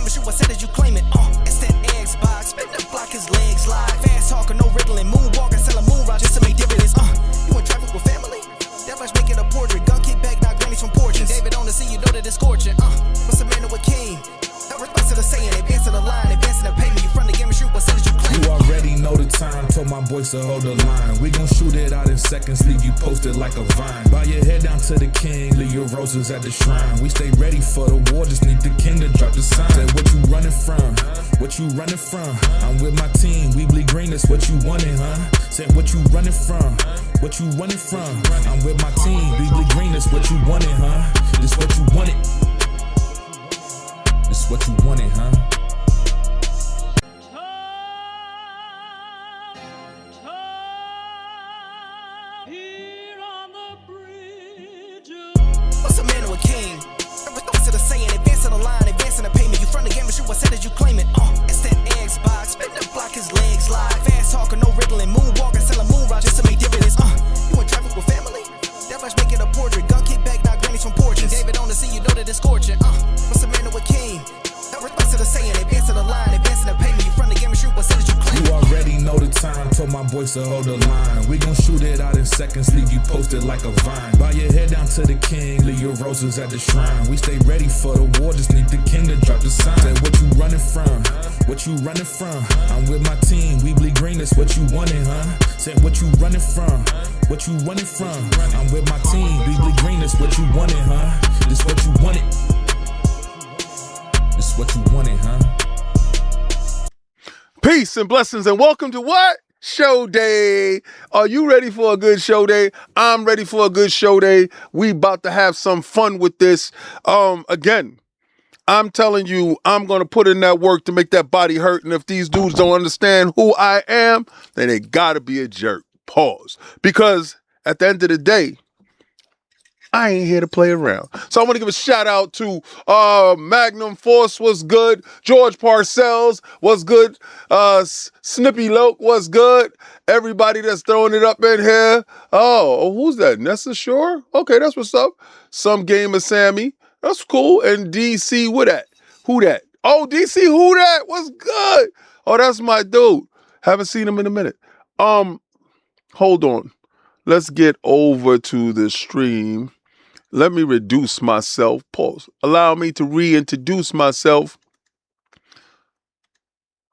gamble shoot, I said that you claim it. It's that Xbox, spin the block, his legs slide. Fast talker, no riddling, moonwalking, selling moon rock just to make dividends. You in traffic with family? That flash making a portrait. Gun kick back, knock grannies from porches. David on the scene, you know that it's scorching. What's a man with king? No response to the saying, advancing the line, advancing the payment. You front the game and shoot, what said that you claim? You already know the time, told my boys to hold the line. We gon' shoot it out in seconds, leave you posted like a vine. Bow your head down to the king, leave your roses at the shrine. We stay ready for the war, just need the king to drop the sign. Say what you running from, what you running from? I'm with my team, we bleed green, that's what you wanted, huh? Said what you running from, what you running from? I'm with my team, we bleed green, that's what you wanted, huh? This what you wanted. This what you wanted, huh? What's a man or a king? No response to the saying, advancing the line, advancing the payment. You front the game and shoot, what said that you claim it. It's that Xbox, spin the block, his legs slide. Fast talker, no riddling, moonwalking, selling moon rock just to make dividends. You in traffic with family? That flash making a portrait. Gun kick back, knock grannies from porches. David on the scene, you know that it's scorching. What's a man or a king? No response to the saying, advancing the line, advancing the payment. You front the game and shoot, what said that you claim it. You already know the time, told my boys to hold the line. We gon' shoot it out in seconds, leave you posted like a vine. Bow your head down to the king, leave your roses at the shrine. We stay ready for the war, just need the king to drop the sign. Say what you running from, what you running from? I'm with my team, we bleed green, that's what you wanted, huh? Said what you running from, what you running from? I'm with my team, we bleed green, that's what you wanted, huh? This what you wanted. This what you wanted, huh? Peace and blessings and welcome to what? Show day. Are you ready for a good show day? I'm ready for a good show day. We about to have some fun with this. Again, I'm telling you, I'm going to put in that work to make that body hurt. And if these dudes don't understand who I am, then they got to be a jerk. Pause. Because at the end of the day, I ain't here to play around. So I want to give a shout out to Magnum Force was good. George Parcells was good. Snippy Loke was good. Everybody that's throwing it up in here. Oh, who's that? Nessa Shore? Okay, that's what's up. Some Gamer Sammy. That's cool. And DC, what that? Who that? Oh, DC, who that? What's good? Oh, that's my dude. Haven't seen him in a minute. Hold on. Let's get over to the stream. Let me reduce myself. Pause. Allow me to reintroduce myself.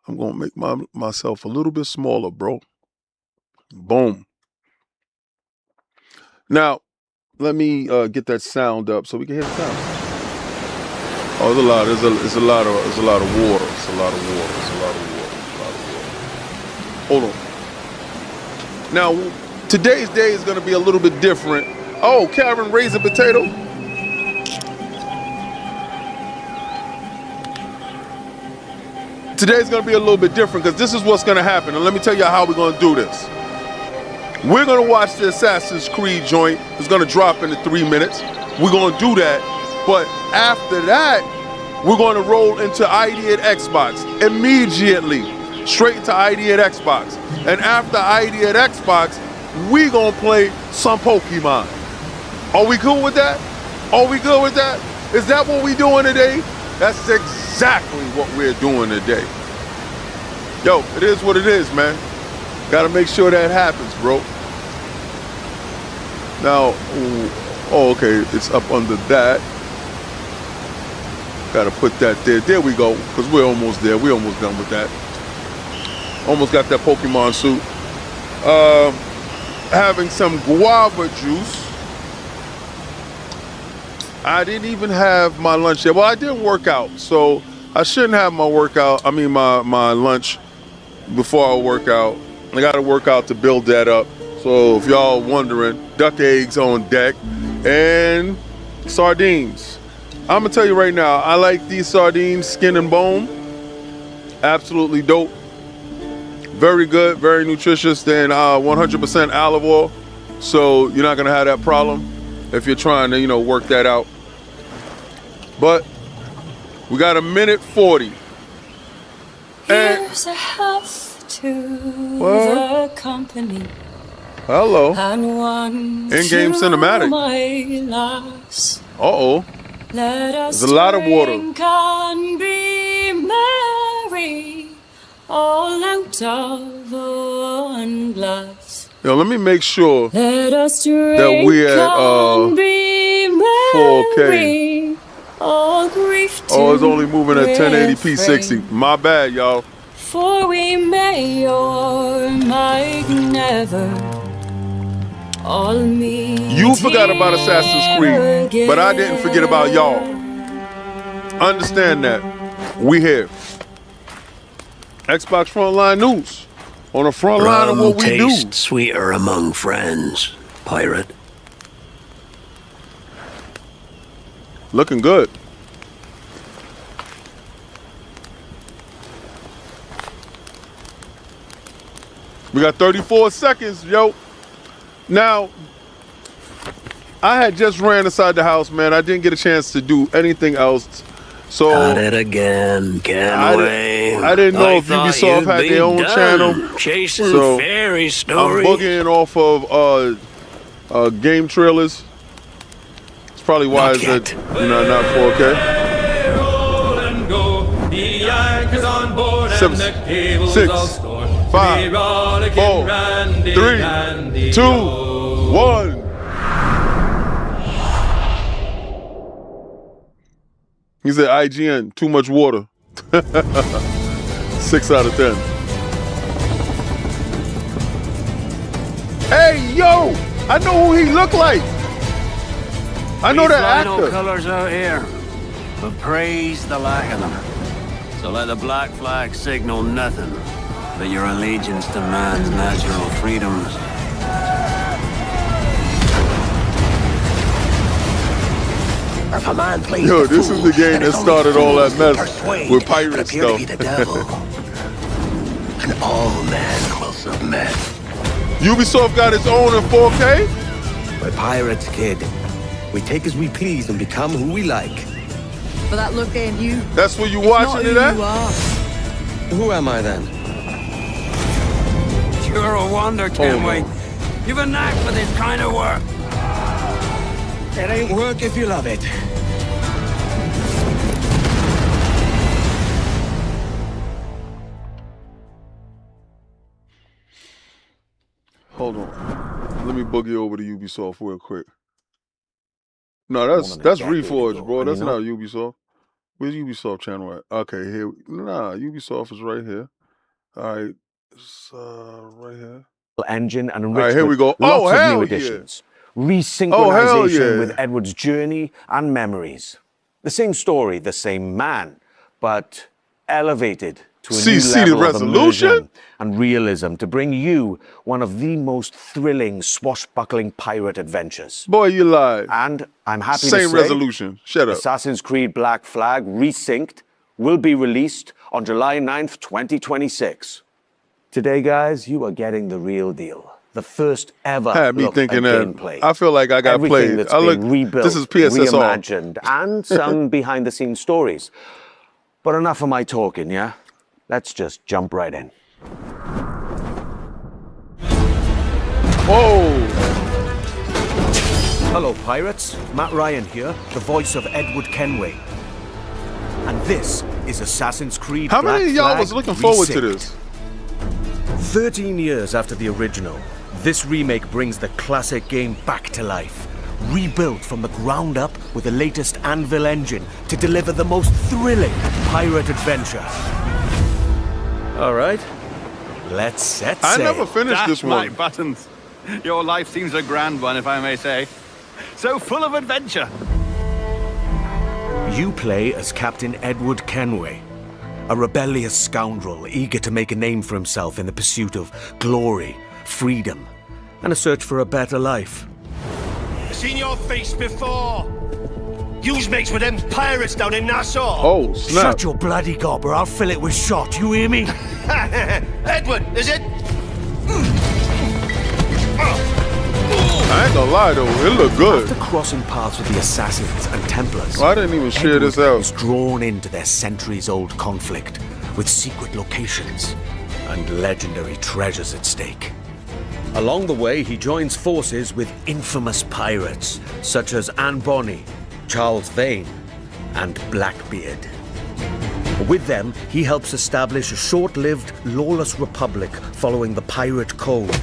I'm going to make myself a little bit smaller, bro. Boom. Now, let me get that sound up so we can hear the sound. Oh, there's a lot. There's a lot of water. It's a lot of water. It's a lot of water. Hold on. Now, today's day is going to be a little bit different. Oh, Karen Raisin Potato. Today's going to be a little bit different because this is what's going to happen. And let me tell you how we're going to do this. We're going to watch the Assassin's Creed joint. It's going to drop into 3 minutes. We're going to do that. But after that, we're going to roll into ID at Xbox immediately. Straight into ID at Xbox. And after ID at Xbox, we're going to play some Pokemon. Are we cool with that? Are we good with that? Is that what we're doing today? That's exactly what we're doing today. Yo, it is what it is, man. Gotta make sure that happens, bro. Now, oh, okay, it's up under that. Gotta put that there. There we go, because we're almost there. We're almost done with that. Almost got that Pokemon suit. Having some guava juice. I didn't even have my lunch yet. Well, I didn't work out, so I shouldn't have my lunch before I work out. I got to work out to build that up. So if y'all wondering, duck eggs on deck and sardines. I'm going to tell you right now, I like these sardines, skin and bone. Absolutely dope. Very good, very nutritious, then 100% olive oil. So you're not going to have that problem if you're trying to, work that out. But we got 1:40. Here's a health to the company. Hello. And one in-game cinematic. Uh-oh. There's a lot of water. Can be we merry, all out of one glass. Yo, let me make sure Let us that drink we at and be 4K. merry, all grief Oh, it's only moving at 1080p refrain. 60. My bad, y'all. For we may or might never all meet. You forgot about Assassin's Creed, here but I didn't forget about y'all. Understand that. We here. Xbox Frontline News. On the front line of what we do. Tastes sweeter among friends, pirate. Looking good. We got 34 seconds, yo. Now, I had just ran inside the house, man. I didn't get a chance to do anything else. So At it again, Kenway. I didn't know if thought Ubisoft you'd had be their own done channel. chasing So, fairy I'm stories. boogieing off of game trailers. It's probably why Not it's at, yet. not 4K. Seven, 6, 5, 4, 3, 2, 1. He said IGN, too much water. 6 out of 10. Hey, yo! I know who he looked like. I know that no actor. colors out here, but praise the lack of them. So let the black flag signal nothing but your allegiance to man's natural freedoms. If a man plays Yo, the this fool, is the game then that it's only started all that fools mess persuade with that pirate appear to stuff. be the devil. And all men will submit. Ubisoft got its own in 4K? We're pirates, kid. We take as we please and become who we like. But that look ain't you. That's where you It's not watching who it at? you are. Who am I then? You're a wonder, Kenway. You've a knack for this kind of work. It ain't work if you love it. Hold on. Let me boogie over to Ubisoft real quick. No, that's Reforged, bro. That's not Ubisoft. Where's Ubisoft channel at? Okay, here. Nah, Ubisoft is right here. All right, it's right here. Engine and All enrichment. right, here we go. Lots Oh, of hell new yeah. additions. Oh, Resynchronization hell yeah. with Edward's journey and memories. The same story, the same man, but elevated to a new See the level of resolution? immersion and realism to bring you one of the most thrilling, swashbuckling pirate adventures. Boy, you lied. And I'm happy to Same say, resolution. Shut up. Assassin's Creed Black Flag Resynced will be released on July 9th, 2026. Today, guys, you are getting the real deal. The first ever Had me look thinking at that. gameplay. I feel like I got Everything played. that's I been look. rebuilt, This is PSSR. reimagined, and some behind-the-scenes stories. But enough of my talking, yeah? Let's just jump right in. Oh, Hello, pirates. Matt Ryan here, the voice of Edward Kenway. And this is Assassin's Creed how Black many of y'all Flag was looking forward to Resynced. this? 13 years after the original, this remake brings the classic game back to life. Rebuilt from the ground up with the latest Anvil engine to deliver the most thrilling pirate adventure. All right, let's set I sail. never finished Dash this my one. buttons. Your life seems a grand one, if I may say. So full of adventure. You play as Captain Edward Kenway, a rebellious scoundrel eager to make a name for himself in the pursuit of glory, freedom, and a search for a better life. Seen your face before. Yous mates with them pirates down in Nassau. Oh, snap. Shut your bloody gob or I'll fill it with shot, you hear me? Edward, is it? I ain't gonna lie though, it looked good. After crossing paths with the Assassins and Templars, I didn't even share this Edward out. is drawn into their centuries-old conflict with secret locations and legendary treasures at stake. Along the way, he joins forces with infamous pirates such as Anne Bonny, Charles Vane, and Blackbeard. With them, he helps establish a short-lived, lawless republic following the pirate code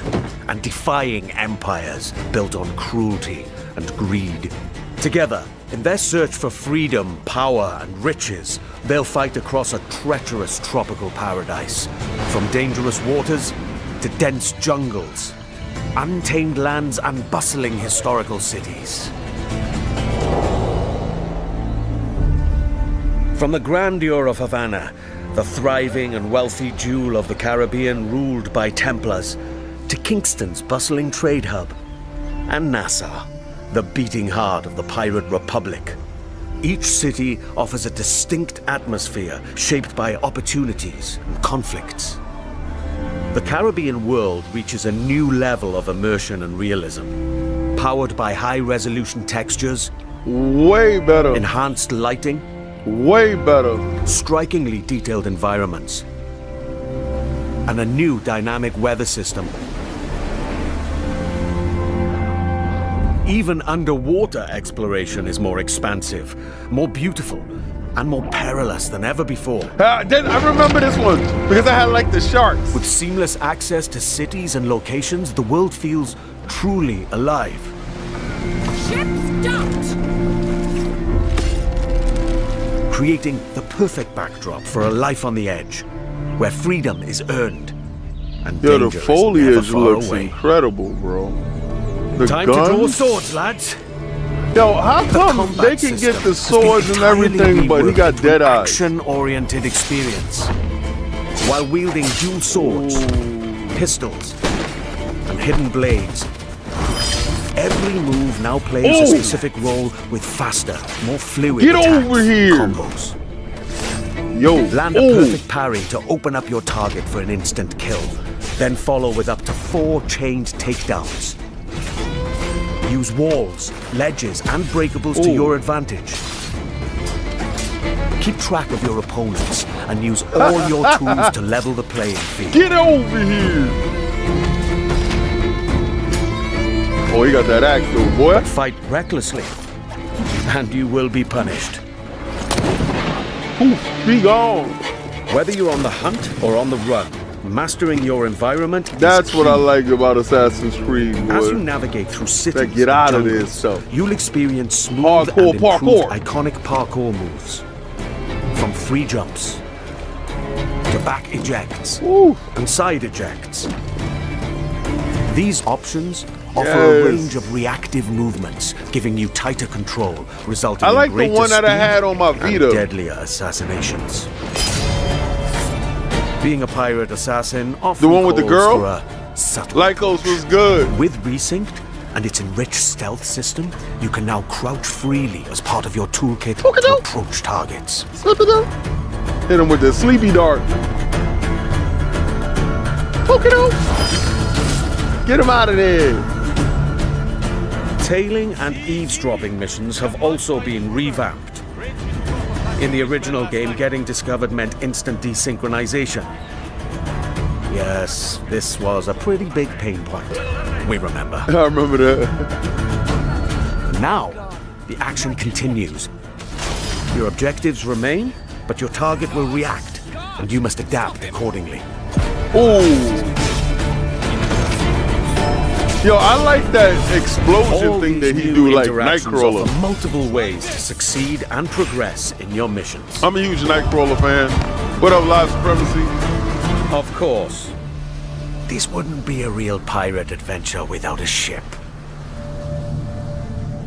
and defying empires built on cruelty and greed. Together, in their search for freedom, power, and riches, they'll fight across a treacherous tropical paradise, from dangerous waters to dense jungles, untamed lands, and bustling historical cities. From the grandeur of Havana, the thriving and wealthy jewel of the Caribbean ruled by Templars, to Kingston's bustling trade hub, and Nassau, the beating heart of the pirate republic. Each city offers a distinct atmosphere shaped by opportunities and conflicts. The Caribbean world reaches a new level of immersion and realism, powered by high-resolution textures, way better, enhanced lighting, way better, strikingly detailed environments, and a new dynamic weather system. Even underwater exploration is more expansive, more beautiful, and more perilous than ever before. I remember this one, because I had like the sharks. With seamless access to cities and locations, the world feels truly alive. Ship stopped! Creating the perfect backdrop for a life on the edge, where freedom is earned and Yo, danger the foliage is never far looks away. incredible, bro. The Time guns? to draw swords, lads. Yo, how come combat they can get system the has swords been and everything, but he entirely got reworked dead into an eyes? Action-oriented experience, while wielding dual swords, pistols, and hidden blades. Every move now plays a specific role with faster, more fluid Get attacks, over here. combos. Yo, Land a perfect parry to open up your target for an instant kill, then follow with up to 4 chained takedowns. Use walls, ledges, and breakables to your advantage. Keep track of your opponents and use all your tools to level the playing field. Get over here! Oh, he got that axe though, boy. But fight recklessly, and you will be punished. Poof, be gone. Whether you're on the hunt or on the run, mastering your environment That's is what I key. like about Assassin's Creed, boy. As you navigate through cities That get out and of jungles, this stuff. you'll experience smooth Hardcore and improved parkour. iconic parkour moves. From free jumps to back ejects and side ejects. These options offer a range of reactive movements, giving you tighter control, resulting I like in the greater one that I speed had on my and Vita. deadlier assassinations. Being a pirate assassin often The one with the calls girl? for a subtle Lycos was good. With Resynced and its enriched stealth system, you can now crouch freely as part of your toolkit to approach targets. Slip it up. Hit him with the sleepy dart. Poke it out. Get him out of there. Tailing and eavesdropping missions have also been revamped. In the original game, getting discovered meant instant desynchronization. Yes, this was a pretty big pain point. We remember. I remember that. Now, the action continues. Your objectives remain, but your target will react, and you must adapt accordingly. Ooh. Yo, I like that explosion All thing these that he new do, like interactions Nightcrawler. offer multiple ways to succeed and progress in your missions. I'm a huge Nightcrawler fan. What up, Live Supremacy? Of course. This wouldn't be a real pirate adventure without a ship.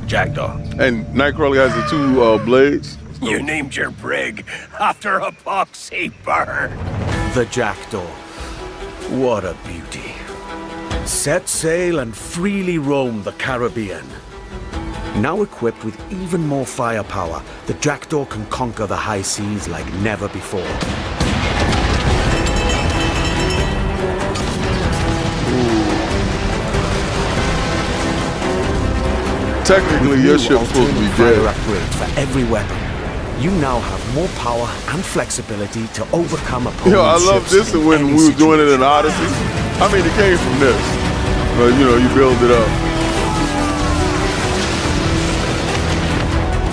Jackdaw. And Nightcrawler has the 2 blades. You named your brig after a poxy bird. The Jackdaw. What a beauty. Set sail and freely roam the Caribbean. Now equipped with even more firepower, the Jackdaw can conquer the high seas like never before. Technically, your ship's supposed to be Fire dead. upgrades for every weapon. You now have more power and flexibility to overcome opponents' Yo, I love ships this in when any we were doing it in situation. Odyssey. I mean, it came from this. But, you know, you build it up.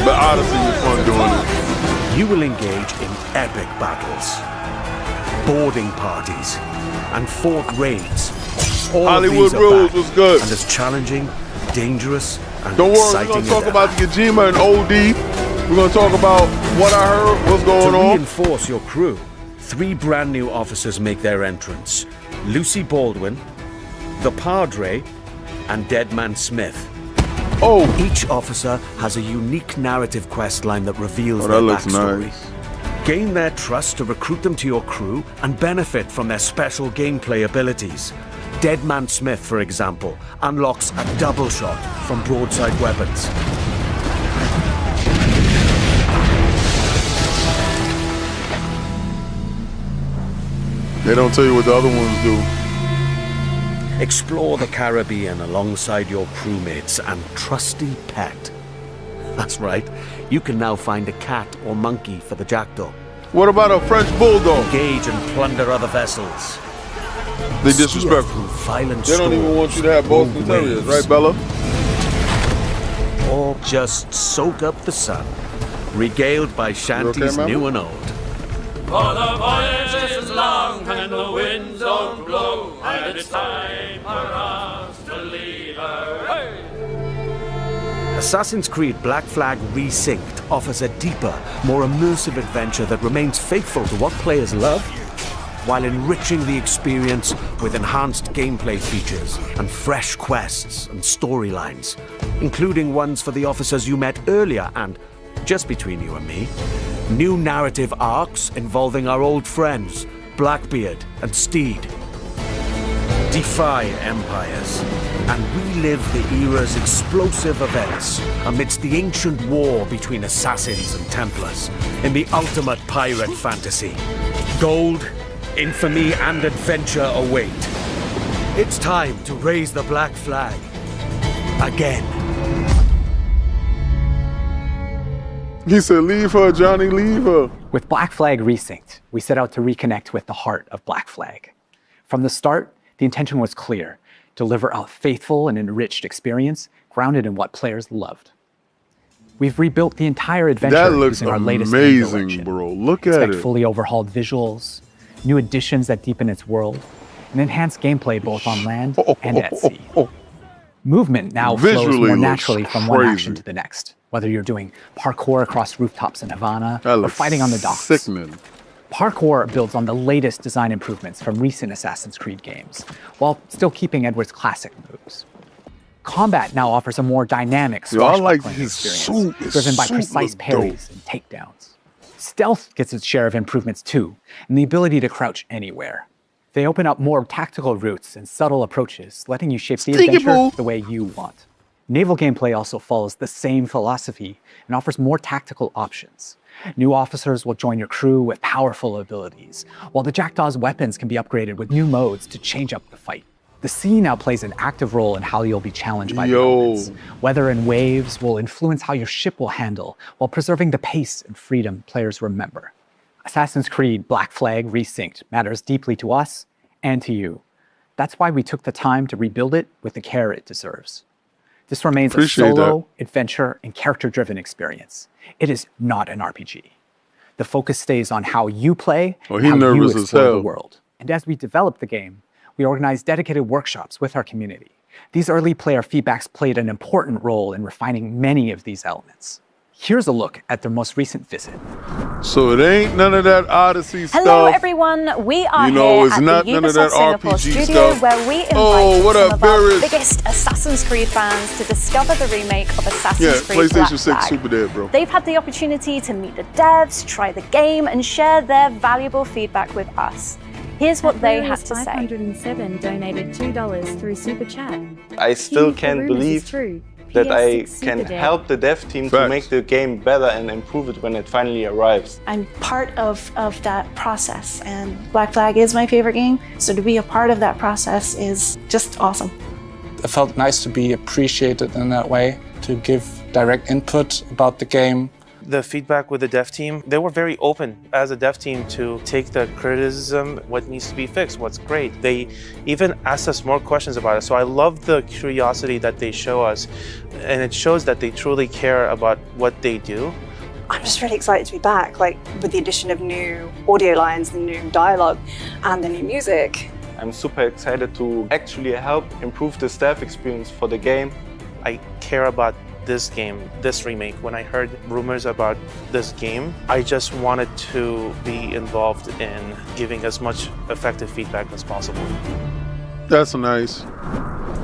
But Odyssey was fun doing it. You will engage in epic battles, boarding parties, and fort raids. All Hollywood of these are Rules back was good. and as challenging, dangerous, and Don't worry, we're exciting going to talk as about ever. the Kojima and OD. We're going to talk about what I heard, what's going To on. reinforce your crew, 3 brand new officers make their entrance. Lucy Baldwin, the Padre, and Deadman Smith. Oh, Each officer has a unique narrative quest line that reveals oh, their that looks backstory. nice. Gain their trust to recruit them to your crew and benefit from their special gameplay abilities. Deadman Smith, for example, unlocks a double shot from broadside weapons. They don't tell you what the other ones do. Explore the Caribbean alongside your crewmates and trusty pet. That's right, you can now find a cat or monkey for the jackdaw. What about a French bulldog? Engage and plunder other vessels. They Steer disrespectful. through violent They don't even storms, want you to have Boston rogue Terriers, waves, right, Bella? or just soak up the sun, regaled by shanties ma'am? new and old. For the voyage is long and the winds don't blow, and it's time for us to leave her. Hey! Assassin's Creed Black Flag Resynced offers a deeper, more immersive adventure that remains faithful to what players love, while enriching the experience with enhanced gameplay features and fresh quests and storylines, including ones for the officers you met earlier and, just between you and me, new narrative arcs involving our old friends, Blackbeard and Steed. Defy empires and relive the era's explosive events amidst the ancient war between assassins and Templars in the ultimate pirate fantasy. Gold, infamy, and adventure await. It's time to raise the black flag again. He said, leave her, Johnny, leave her. With Black Flag Resynced, we set out to reconnect with the heart of Black Flag. From the start, the intention was clear: deliver a faithful and enriched experience grounded in what players loved. We've rebuilt the entire adventure That looks using our latest Anvil amazing, engine. bro. Look at Expect it. fully overhauled visuals, new additions that deepen its world, and enhanced gameplay both on land and at sea. Movement now flows Visually more looks naturally from one action crazy. to the next, whether you're doing parkour across rooftops in Havana That or looks fighting on the docks. sickening. Parkour builds on the latest design improvements from recent Assassin's Creed games, while still keeping Edward's classic moves. Combat now offers a more dynamic Yo, I like swashbuckling his experience, suit. His driven by suit precise look parries and takedowns. Stealth gets its share of improvements too, and the ability to crouch anywhere. They open up more tactical routes and subtle approaches, letting you shape the Stinky adventure boo. the way you want. Naval gameplay also follows the same philosophy and offers more tactical options. New officers will join your crew with powerful abilities, while the Jackdaw's weapons can be upgraded with new modes to change up the fight. The sea now plays an active role in how you'll be challenged by the elements. Weather and waves will influence how your ship will handle, while preserving the pace and freedom players remember. Assassin's Creed Black Flag Resynced matters deeply to us and to you. That's why we took the time to rebuild it with the care it deserves. This remains Appreciate a solo, adventure, and character-driven experience. It is not an RPG. The focus stays on how you play Oh, and he how you nervous as explore the hell. world. And as we develop the game, we organize dedicated workshops with our community. These early player feedbacks played an important role in refining many of these elements. Here's a look at their most recent visit. So it ain't none of that Odyssey stuff. Hello everyone, we are You know, here it's at not the none of that Ubisoft Singapore RPG studio stuff. where we invite Oh, what some up, of our Barrett? biggest Assassin's Creed fans to discover the remake of Assassin's Yeah, Creed PlayStation Black 6 Flag. super dead, bro. They've had the opportunity to meet the devs, try the game, and share their valuable feedback with us. Here's what they had to say. 507 donated $2 through Super Chat. I still can't believe that I can help the dev team to make the game better and improve it when it finally arrives. I'm part of that process, and Black Flag is my favorite game, so to be a part of that process is just awesome. It felt nice to be appreciated in that way, to give direct input about the game. The feedback with the dev team, they were very open as a dev team to take the criticism, what needs to be fixed, what's great. They even asked us more questions about it. So I love the curiosity that they show us, and it shows that they truly care about what they do. I'm just really excited to be back, like with the addition of new audio lines, the new dialogue, and the new music. I'm super excited to actually help improve the staff experience for the game. I care about this game, this remake. When I heard rumors about this game, I just wanted to be involved in giving as much effective feedback as possible. That's nice.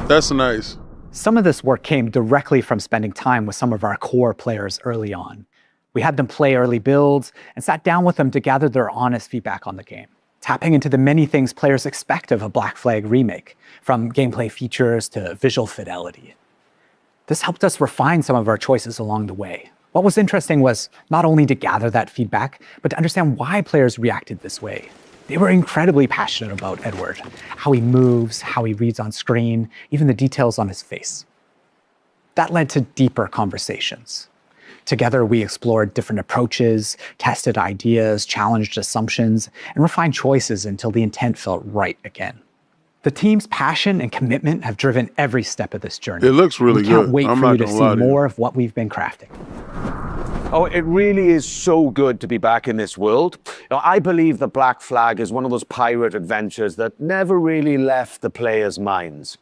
That's nice. Some of this work came directly from spending time with some of our core players early on. We had them play early builds and sat down with them to gather their honest feedback on the game, tapping into the many things players expect of a Black Flag remake, from gameplay features to visual fidelity. This helped us refine some of our choices along the way. What was interesting was not only to gather that feedback, but to understand why players reacted this way. They were incredibly passionate about Edward, how he moves, how he reads on screen, even the details on his face. That led to deeper conversations. Together, we explored different approaches, tested ideas, challenged assumptions, and refined choices until the intent felt right again. The team's passion and commitment have driven every step of this journey. It looks really good. We can't wait for you to see more of what we've been crafting. Oh, it really is so good to be back in this world. I believe that Black Flag is one of those pirate adventures that never really left the players' minds.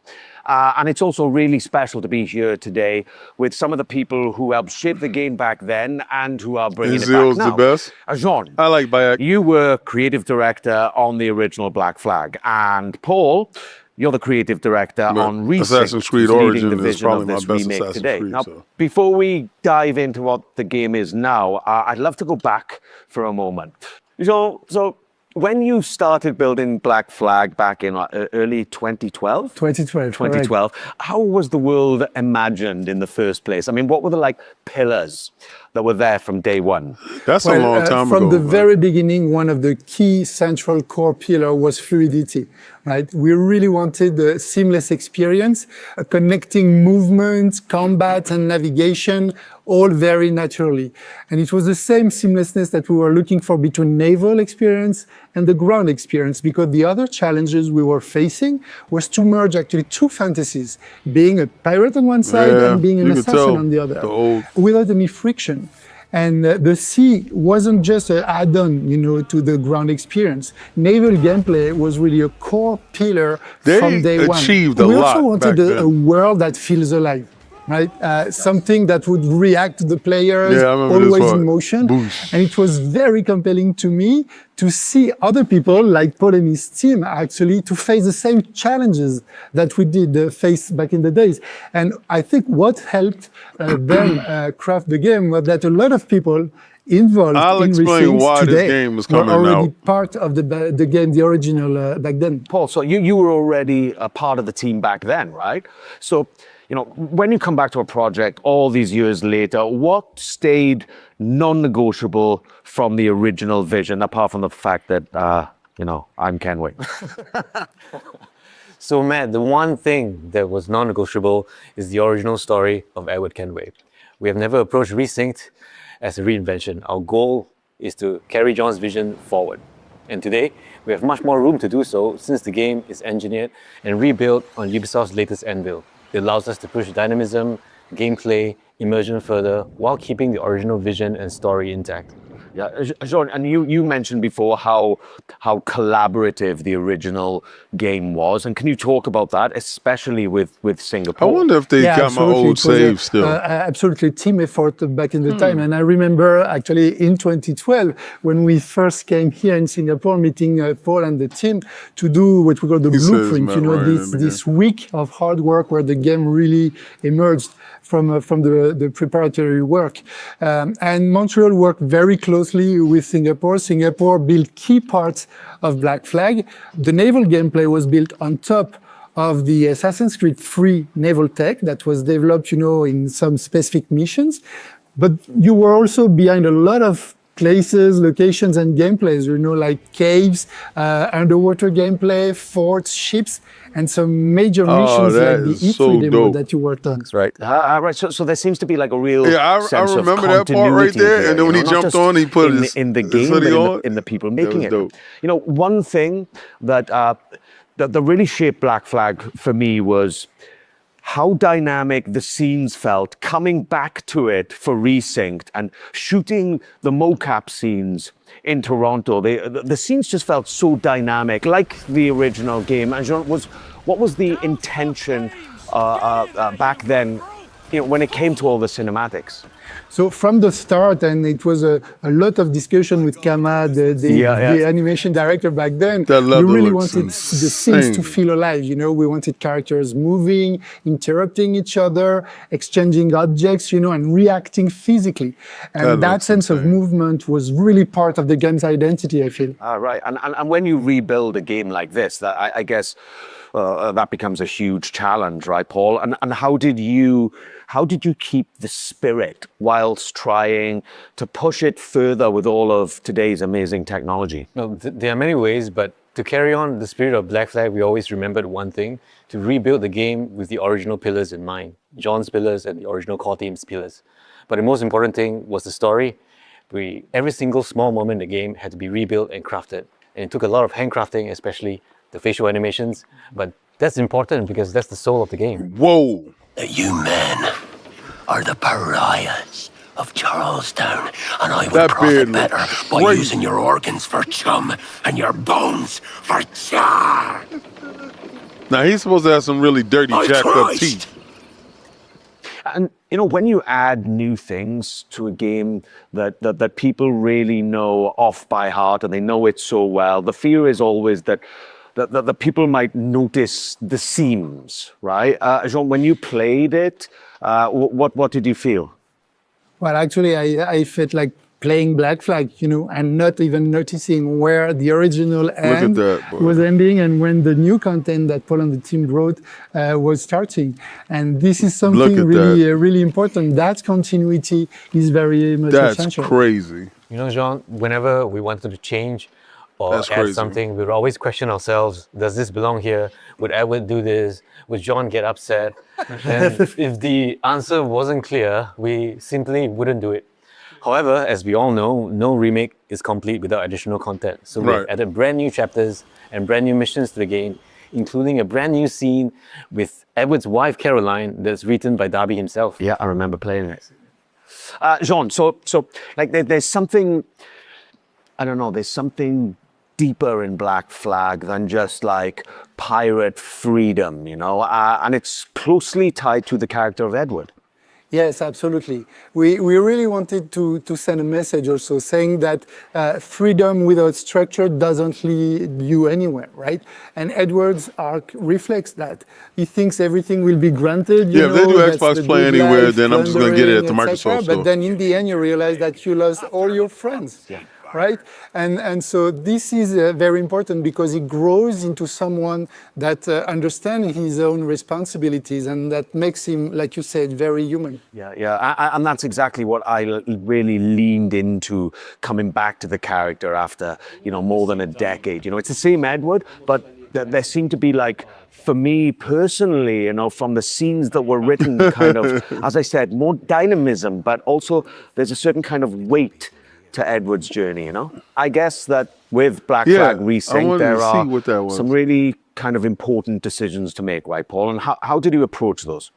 And it's also really special to be here today with some of the people who helped shape the game back then and who are bringing it back now. The best. Jean, I like Bayek. You were creative director on the original Black Flag, and Paul, you're the creative director on Resync, Assassin's Creed leading Origin the is vision probably of my this best remake Assassin's today. Creed, Now, so. before we dive into what the game is now, I'd love to go back for a moment. So when you started building Black Flag back in early 2012? 2012. How was the world imagined in the first place? I mean, what were the pillars that were there from day one? That's a long time ago. From the very beginning, one of the key central core pillar was fluidity, right? We really wanted a seamless experience, connecting movement, combat, and navigation, all very naturally. And it was the same seamlessness that we were looking for between naval experience and the ground experience, because the other challenges we were facing was to merge actually two fantasies, being a pirate on one side and being an assassin on the other, without any friction. And the sea wasn't just an add-on, to the ground experience. Naval gameplay was really a core pillar from day one. They achieved a lot. We also wanted a world that feels alive. Right? Something that would react to the players, always in motion. Boosh. And it was very compelling to me to see other people like Paul and his team actually to face the same challenges that we did face back in the days. And I think what helped them craft the game was that a lot of people involved in Resync today were already part of the game, the original back then. Paul, so you were already a part of the team back then, right? So, when you come back to a project all these years later, what stayed non-negotiable from the original vision, apart from the fact that, I'm Kenway? So, Matt, the one thing that was non-negotiable is the original story of Edward Kenway. We have never approached Resynced as a reinvention. Our goal is to carry John's vision forward. And today, we have much more room to do so since the game is engineered and rebuilt on Ubisoft's latest Anvil. It allows us to push dynamism, gameplay, immersion further, while keeping the original vision and story intact. Yeah, Jean, and you mentioned before how collaborative the original game was, and can you talk about that, especially with Singapore? I wonder if they got my old save still. Absolutely, team effort back in the time, and I remember actually in 2012 when we first came here in Singapore, meeting Paul and the team to do what we call the blueprint. This week of hard work where the game really emerged from the preparatory work, and Montreal worked very closely with Singapore. Singapore built key parts of Black Flag. The naval gameplay was built on top of the Assassin's Creed 3 naval tech that was developed, in some specific missions. But you were also behind a lot of places, locations, and gameplays, like caves, underwater gameplay, forts, ships, and some major missions like the E3 demo that you worked on. That's right. Right. So there seems to be like a real sense I remember that part right there. Here, and then when he jumped on, he put his in the game, but in the people making it. Dope. One thing that really shaped Black Flag for me was how dynamic the scenes felt coming back to it for Resynced and shooting the mocap scenes in Toronto. The scenes just felt so dynamic, like the original game. And Jean, what was the intention back then, when it came to all the cinematics? So from the start, and it was a lot of discussion with Kama, the animation director back then, we really wanted the scenes to feel alive. We wanted characters moving, interrupting each other, exchanging objects, and reacting physically. And that sense of movement was really part of the game's identity, I feel. Right. And when you rebuild a game like this, I guess that becomes a huge challenge, right, Paul? And how did you keep the spirit whilst trying to push it further with all of today's amazing technology? No, there are many ways, but to carry on the spirit of Black Flag, we always remembered one thing: to rebuild the game with the original pillars in mind, John's pillars and the original core team's pillars. But the most important thing was the story. Every single small moment in the game had to be rebuilt and crafted. And it took a lot of handcrafting, especially the facial animations, but that's important because that's the soul of the game. Whoa! You men are the pariahs of Charlestown, and I would profit better by using your organs for chum and your bones for char. Now he's supposed to have some really dirty, jacked up teeth. And when you add new things to a game that people really know off by heart and they know it so well, the fear is always that the people might notice the seams, right? Jean, when you played it, what did you feel? Well, actually, I felt like playing Black Flag, and not even noticing where the original end was ending and when the new content that Paul and the team wrote was starting. And this is something really important. That continuity is very much essential. That's crazy. Jean, whenever we wanted to change or add something, we would always question ourselves: does this belong here? Would Edward do this? Would John get upset? And if the answer wasn't clear, we simply wouldn't do it. However, as we all know, no remake is complete without additional content. So we've added brand new chapters and brand new missions to the game, including a brand new scene with Edward's wife, Caroline, that's written by Darby himself. Yeah, I remember playing it. Jean, so like there's something, I don't know, there's something deeper in Black Flag than just like pirate freedom, and it's closely tied to the character of Edward. Yes, absolutely. We really wanted to send a message also saying that freedom without structure doesn't lead you anywhere, right? And Edward's arc reflects that. He thinks everything will be granted. If they do Xbox Play Anywhere, then I'm just going to get it at the Microsoft store. But then in the end, you realize that you lost all your friends. Yeah. Right? And so this is very important because he grows into someone that understands his own responsibilities, and that makes him, like you said, very human. Yeah. And that's exactly what I really leaned into coming back to the character after, more than a decade. It's the same Edward, but there seemed to be for me personally, from the scenes that were written, kind of, as I said, more dynamism, but also there's a certain kind of weight to Edward's journey, I guess that with Black Flag Resynced, there are some really kind of important decisions to make, right, Paul? And how did you approach those?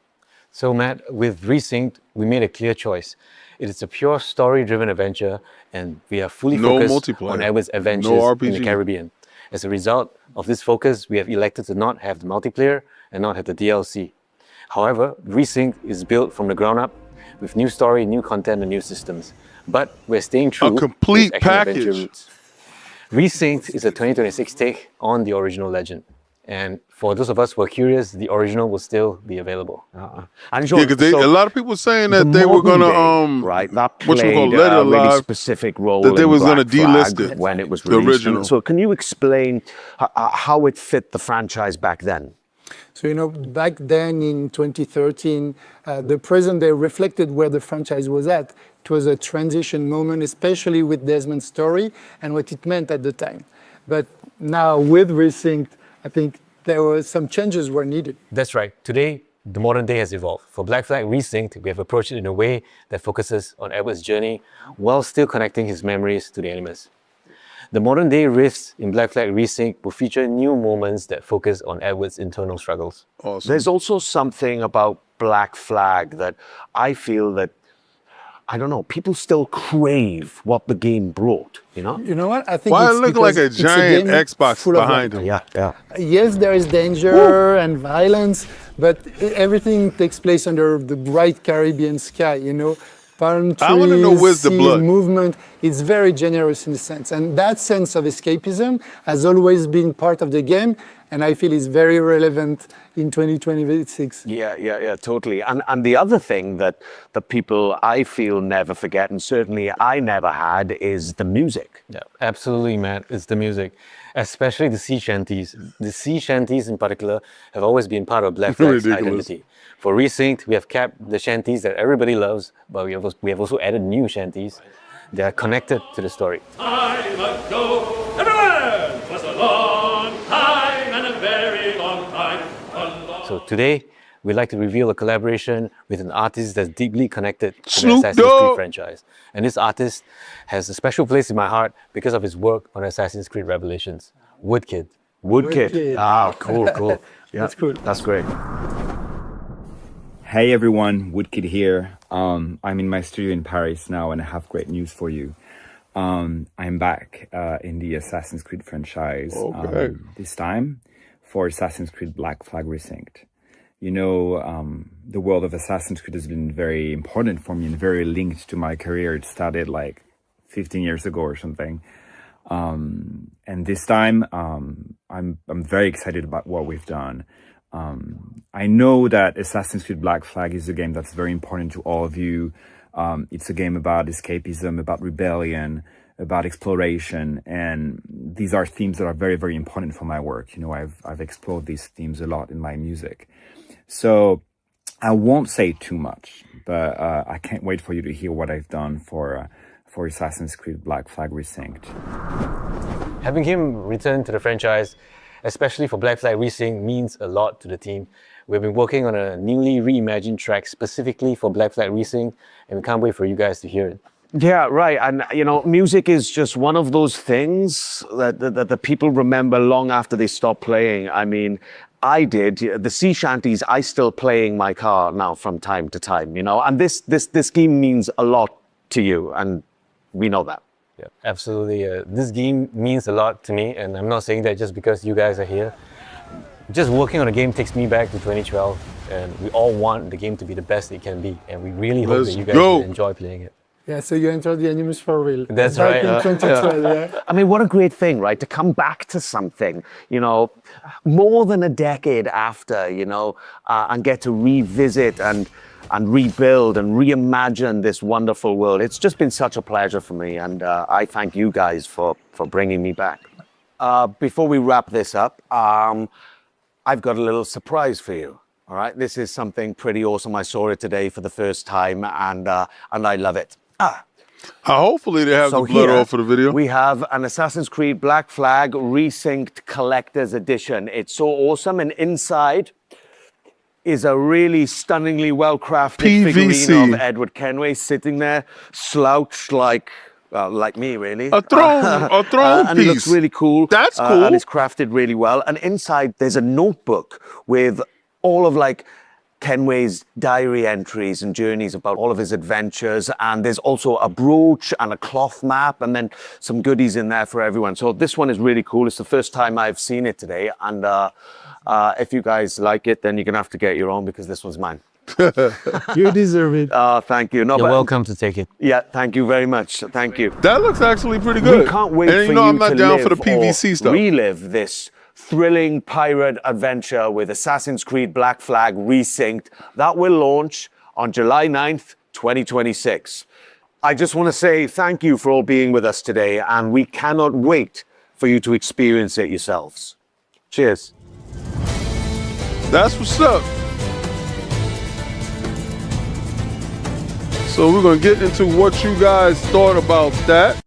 So, Matt, with Resynced, we made a clear choice. It is a pure story-driven adventure, and we are fully focused on Edward's adventures in the Caribbean. As a result of this focus, we have elected to not have the multiplayer and not have the DLC. However, Resynced is built from the ground up with new story, new content, and new systems. But we're staying true to a complete package. Roots. Resynced is a 2026 take on the original legend. And for those of us who are curious, the original will still be available. Because a lot of people were saying that they were going to, that played a really specific role that they was going to delist it when it was released. The original. So can you explain how it fit the franchise back then? So, back then in 2013, the present day reflected where the franchise was at. It was a transition moment, especially with Desmond's story and what it meant at the time. But now with Resynced, I think there were some changes were needed. That's right. Today, the modern day has evolved. For Black Flag Resynced, we have approached it in a way that focuses on Edward's journey while still connecting his memories to the Animus. The modern-day rifts in Black Flag Resync will feature new moments that focus on Edward's internal struggles. Awesome. There's also something about Black Flag that I feel that, I don't know, people still crave what the game brought, you know? You know what? I think Why it's it look because like a it's giant game Xbox full of behind life. him? Yeah. Yes, there is danger and violence, but everything takes place under the bright Caribbean sky, you know? Palm trees, I want to know where's the sea, blood. movement. It's very generous in a sense. And that sense of escapism has always been part of the game, and I feel it's very relevant in 2026. Yeah, totally. And the other thing that the people, I feel, never forget, and certainly I never had, is the music. Yeah, absolutely, Matt. It's the music, especially the sea shanties. The sea shanties in particular have always been part of Black Flag's identity. For Resynced, we have kept the shanties that everybody loves, but we have also added new shanties that are connected to the story. Time ago, everywhere was a long time and a very long time. So today, we'd like to reveal a collaboration with an artist that's deeply connected to the Assassin's Creed franchise. And this artist has a special place in my heart because of his work on Assassin's Creed Revelations. Woodkid. Woodkid. Ah, cool. Yeah, that's cool. That's great. Hey everyone, Woodkid here. I'm in my studio in Paris now and I have great news for you. I'm back in the Assassin's Creed franchise, this time for Assassin's Creed Black Flag Resynced. You know, the world of Assassin's Creed has been very important for me and very linked to my career. It started like 15 years ago or something. And this time, I'm very excited about what we've done. I know that Assassin's Creed Black Flag is a game that's very important to all of you. It's a game about escapism, about rebellion, about exploration, and these are themes that are very, very important for my work. You know, I've explored these themes a lot in my music. So I won't say too much, but I can't wait for you to hear what I've done for Assassin's Creed Black Flag Resynced. Having him return to the franchise, especially for Black Flag Resynced, means a lot to the team. We've been working on a newly reimagined track specifically for Black Flag Resynced, and we can't wait for you guys to hear it. Yeah, right. And, you know, music is just one of those things that the people remember long after they stop playing. I mean, I did. The sea shanties, I still play in my car now from time to time, you know, and this game means a lot to you, and we know that. Yeah, absolutely. This game means a lot to me, and I'm not saying that just because you guys are here. Just working on a game takes me back to 2012, and we all want the game to be the best it can be, and we really hope that you guys will enjoy playing it. Yeah, so you entered the Animus for real. That's back right. in 2012, yeah. I mean, what a great thing, right? To come back to something, you know, more than a decade after, you know, and get to revisit and rebuild and reimagine this wonderful world. It's just been such a pleasure for me, and I thank you guys for bringing me back. Before we wrap this up, I've got a little surprise for you. All right, this is something pretty awesome. I saw it today for the first time, and I love it. Hopefully they have the blood off for the video. We have an Assassin's Creed Black Flag Resynced Collector's Edition. It's so awesome, and inside is a really stunningly well-crafted figurine of Edward Kenway sitting there, slouched like me, really. A throne piece. And it looks really cool. That's cool. And it's crafted really well. And inside, there's a notebook with all of like Kenway's diary entries and journeys about all of his adventures. And there's also a brooch and a cloth map, and then some goodies in there for everyone. So this one is really cool. It's the first time I've seen it today. And if you guys like it, then you're going to have to get your own, because this one's mine. You deserve it. Thank you. No, You're welcome to take it. Yeah, thank you very much. Thank you. That looks actually pretty good. We can't wait and for you know, I'm you not to down live for the PVC or stuff. relive this thrilling pirate adventure with Assassin's Creed Black Flag Resynced. That will launch on July 9th, 2026. I just want to say thank you for all being with us today, and we cannot wait for you to experience it yourselves. Cheers. That's what's up. So we're gonna get into what you guys thought about that.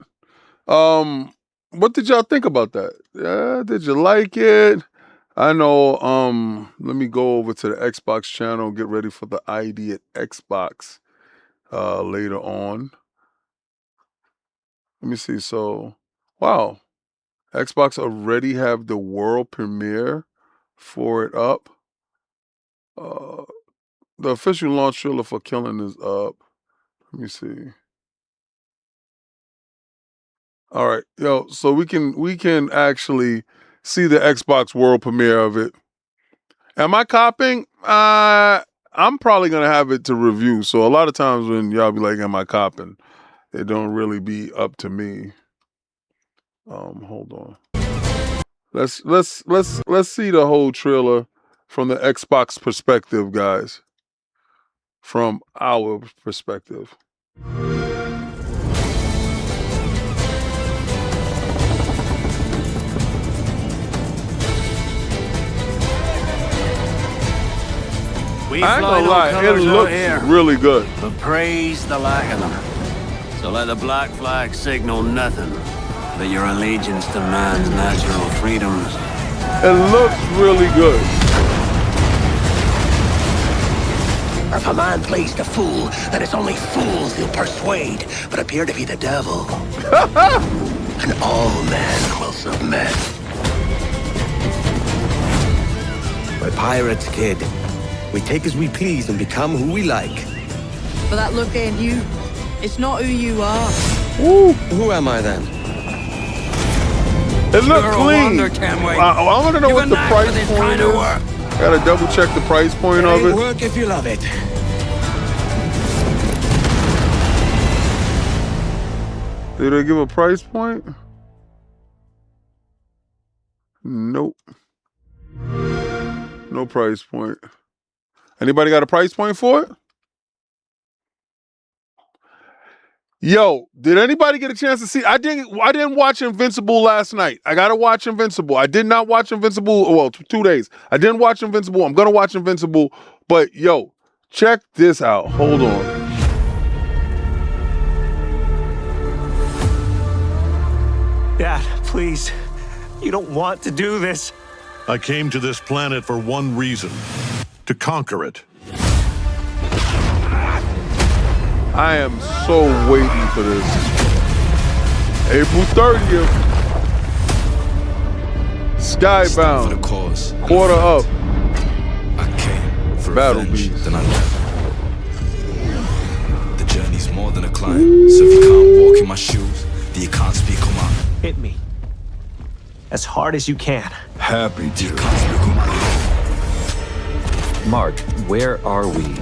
What did y'all think about that? Did you like it? I know, let me go over to the Xbox channel, get ready for the ID at Xbox later on. Let me see. So, wow, Xbox already have the world premiere for it up. The official launch trailer for Killing is up. Let me see. All right, yo, so we can actually see the Xbox world premiere of it. Am I copying? I'm probably gonna have it to review. So a lot of times when y'all be like, "Am I copying?" It don't really be up to me. Hold on. Let's see the whole trailer from the Xbox perspective, guys. From our perspective. I ain't gonna lie, it looks really good. But praise the lack of them. So let the black flag signal nothing but your allegiance to man's natural freedoms. It looks really good. If a man plays the fool, then it's only fools he'll persuade, but appear to be the devil. And all men will submit. We're pirates, kid. We take as we please and become who we like. But that look ain't you. It's not who you are. Woo. Who am I then? It looks clean. I want to know what the price point is. Gotta double check the price point of it. Work if you love it. Did they give a price point? Nope. No price point. Anybody got a price point for it? Yo, did anybody get a chance to see? I didn't watch Invincible last night. I gotta watch Invincible. I did not watch Invincible. Well, 2 days. I didn't watch Invincible. I'm gonna watch Invincible. But yo, check this out. Hold on. Dad, please. You don't want to do this. I came to this planet for one reason. To conquer it. I am so waiting for this. April 30th. Skybound. Quarter up. I came for Battle Beast. Then I left. The journey's more than a climb. So if you can't walk in my shoes, then you can't speak on mine. Hit me. As hard as you can. Happy to. Mark, where are we?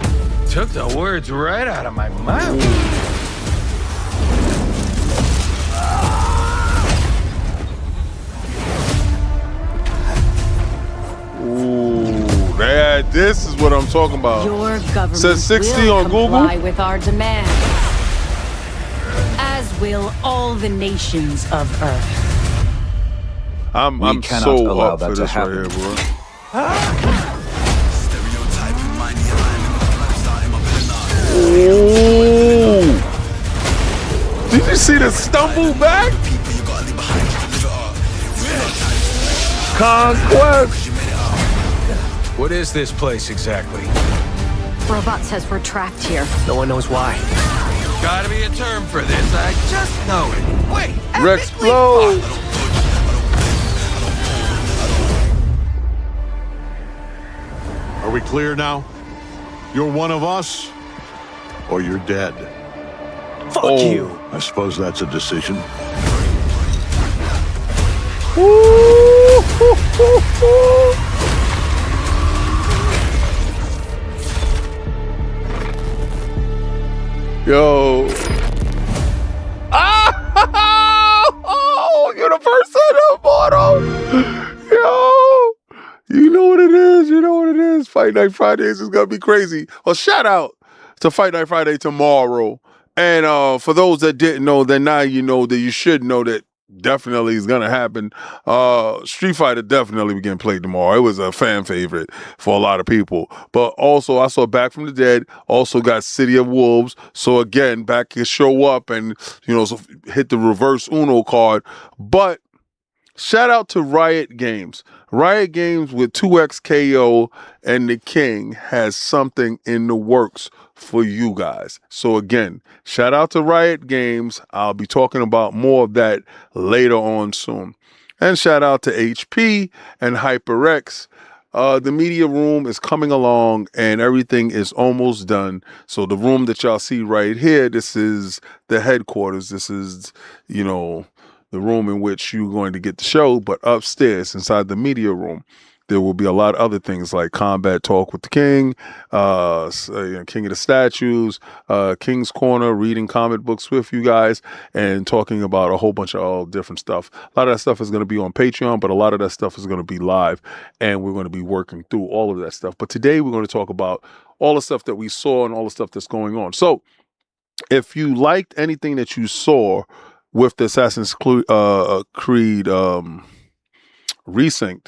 Took the words right out of my mouth. Ooh, this is what I'm talking about. Your government says 60 will on comply Google. with our demands, as will all the nations of Earth. I'm so up for this right here, bro. Ooh. Did you see the stumble back? Conquest. What is this place exactly? Robot says we're trapped here. No one knows why. Gotta be a term for this. I just know it. Wait. Rexplode. Are we clear now? You're one of us, or you're dead. Fuck you. I suppose that's a decision. Yo. Ah! Oh, Universal Immortal. Yo. You know what it is. You know what it is. Fight Night Fridays is going to be crazy. Well, shout out to Fight Night Friday tomorrow. And for those that didn't know, then now you know that you should know that definitely is going to happen. Street Fighter definitely began played tomorrow. It was a fan favorite for a lot of people. But also, I saw Back from the Dead. Also got City of Wolves. So again, back can show up and, you know, so hit the reverse Uno card. But shout out to Riot Games. Riot Games with 2X KO and the King has something in the works for you guys. So again, shout out to Riot Games. I'll be talking about more of that later on soon. And shout out to HP and HyperX. The media room is coming along and everything is almost done. So the room that y'all see right here, this is the headquarters. This is, you know, the room in which you're going to get the show. But upstairs, inside the media room, there will be a lot of other things like combat talk with the king, king of the statues, King's Corner, reading comic books with you guys, and talking about a whole bunch of all different stuff. A lot of that stuff is going to be on Patreon, but a lot of that stuff is going to be live, and we're going to be working through all of that stuff. But today we're going to talk about all the stuff that we saw and all the stuff that's going on. So if you liked anything that you saw with the Assassin's Creed Resynced,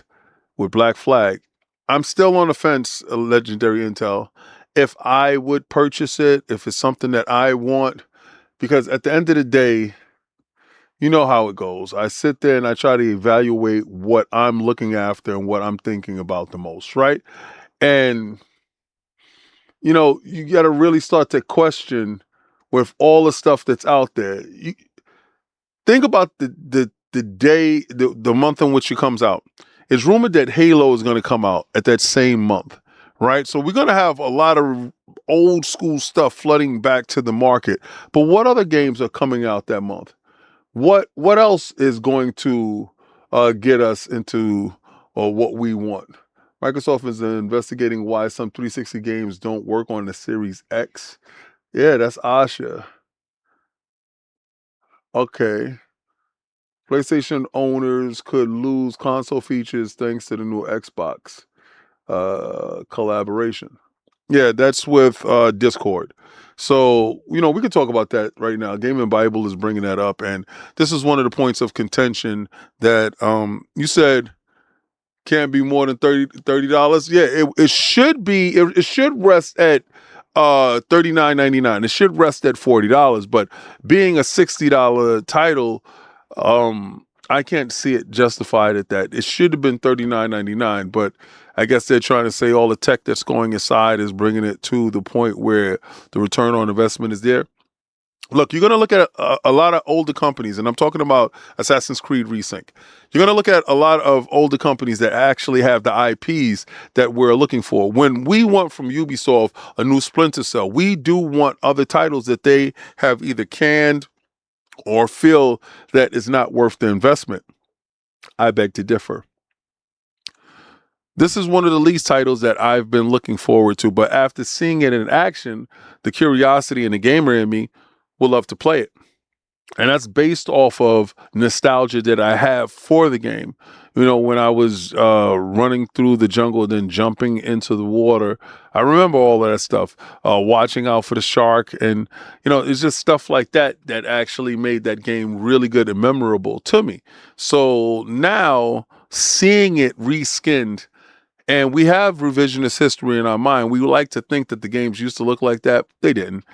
with Black Flag, I'm still on the fence, Legendary Intel, if I would purchase it, if it's something that I want, because at the end of the day, you know how it goes. I sit there and I try to evaluate what I'm looking after and what I'm thinking about the most, right? And, you know, you got to really start to question with all the stuff that's out there. You think about the day, the month in which it comes out. It's rumored that Halo is going to come out at that same month, right? So we're going to have a lot of old school stuff flooding back to the market. But what other games are coming out that month? What else is going to get us into what we want? Microsoft is investigating why some 360 games don't work on the Series X. Yeah, that's Asha. Okay. PlayStation owners could lose console features thanks to the new Xbox collaboration. Yeah, that's with Discord. So, you know, we could talk about that right now. Gaming Bible is bringing that up. And this is one of the points of contention that you said can't be more than $30. Yeah, it should be. It should rest at $39.99. It should rest at $40. But being a $60 title, I can't see it justified at that. It should have been $39.99, but I guess they're trying to say all the tech that's going inside is bringing it to the point where the return on investment is there. Look, you're going to look at a lot of older companies, and I'm talking about Assassin's Creed Resync. You're going to look at a lot of older companies that actually have the IPs that we're looking for. When we want from Ubisoft a new Splinter Cell, we do want other titles that they have either canned or feel that is not worth the investment. I beg to differ. This is one of the least titles that I've been looking forward to, but after seeing it in action, the curiosity and the gamer in me will love to play it. And that's based off of nostalgia that I have for the game. You know, when I was running through the jungle, then jumping into the water, I remember all of that stuff, watching out for the shark. And, you know, it's just stuff like that that actually made that game really good and memorable to me. So now seeing it reskinned, and we have revisionist history in our mind. We would like to think that the games used to look like that. They didn't.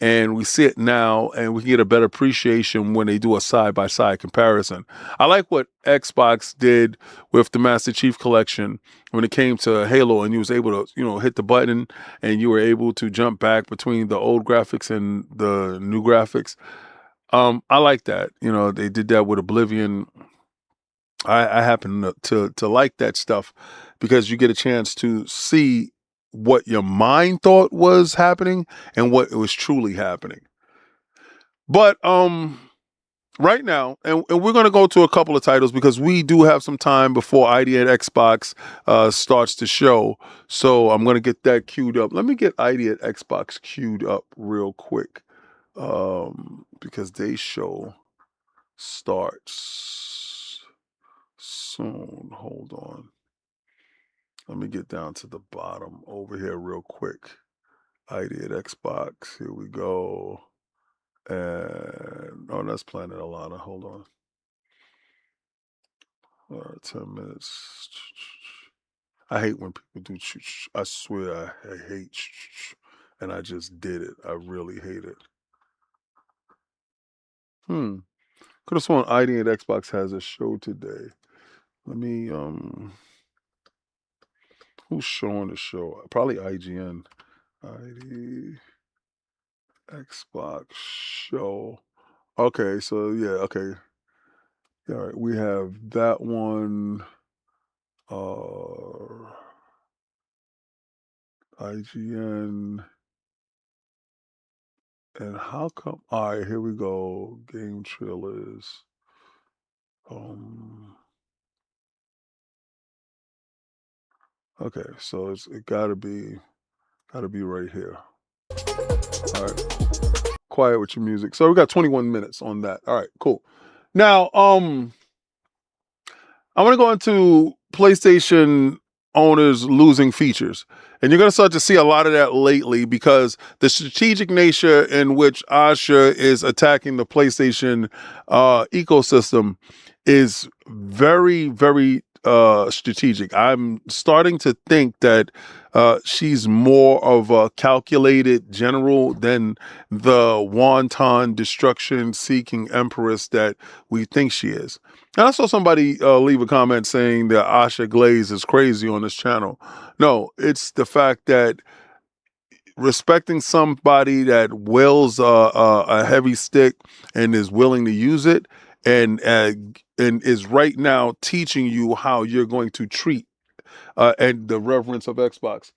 And we see it now, and we can get a better appreciation when they do a side-by-side comparison. I like what Xbox did with the Master Chief Collection when it came to Halo, and you was able to, you know, hit the button, and you were able to jump back between the old graphics and the new graphics. I like that. You know, they did that with Oblivion. I happen to like that stuff because you get a chance to see what your mind thought was happening and what was truly happening. But right now, and we're going to go to a couple of titles because we do have some time before ID at Xbox starts to show. So I'm going to get that queued up. Let me get ID at Xbox queued up real quick because they show starts soon. Hold on. Let me get down to the bottom over here real quick. ID at Xbox. Here we go. And oh, that's Planet Alana. Hold on. All right, 10 minutes. I hate when people do. I swear I hate. And I just did it. I really hate it. Could have sworn ID at Xbox has a show today. Let me who's showing the show? Probably IGN. ID Xbox show. Okay, so yeah, okay. All right, we have that one. IGN. And how come? All right, here we go. Game trailers. Okay, so it gotta be right here. All right, quiet with your music. So we got 21 minutes on that. All right, cool. Now, I want to go into PlayStation owners losing features. And you're going to start to see a lot of that lately because the strategic nature in which Asha is attacking the PlayStation ecosystem is very, very strategic. I'm starting to think that she's more of a calculated general than the wanton destruction-seeking empress that we think she is. And I saw somebody leave a comment saying that Asha Glaze is crazy on this channel. No, it's the fact that respecting somebody that wields a heavy stick and is willing to use it and is right now teaching you how you're going to treat and the reverence of Xbox.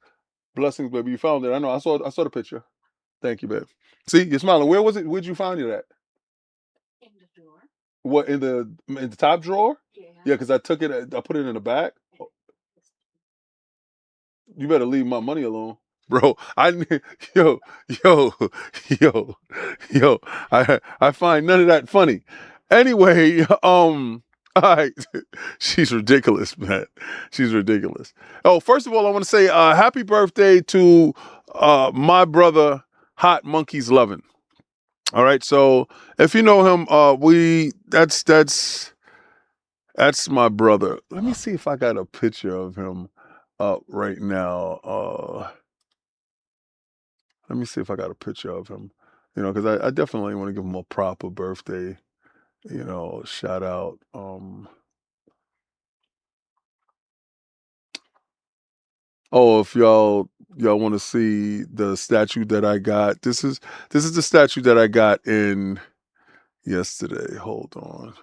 Blessings, baby. You found it. I know. I saw the picture. Thank you, babe. See, you're smiling. Where was it? Where'd you find it at? What, in the top drawer? Yeah, because I took it. I put it in the back. You better leave my money alone, bro. Yo, yo, yo, yo. I find none of that funny. Anyway, all right. She's ridiculous, man. She's ridiculous. Oh, first of all, I want to say happy birthday to my brother, Hot Monkeys Lovin'. All right, so if you know him, that's my brother. Let me see if I got a picture of him right now. Let me see if I got a picture of him. You know, because I definitely want to give him a proper birthday, shout out. Oh, if y'all want to see the statue that I got, this is the statue that I got in yesterday. Hold on.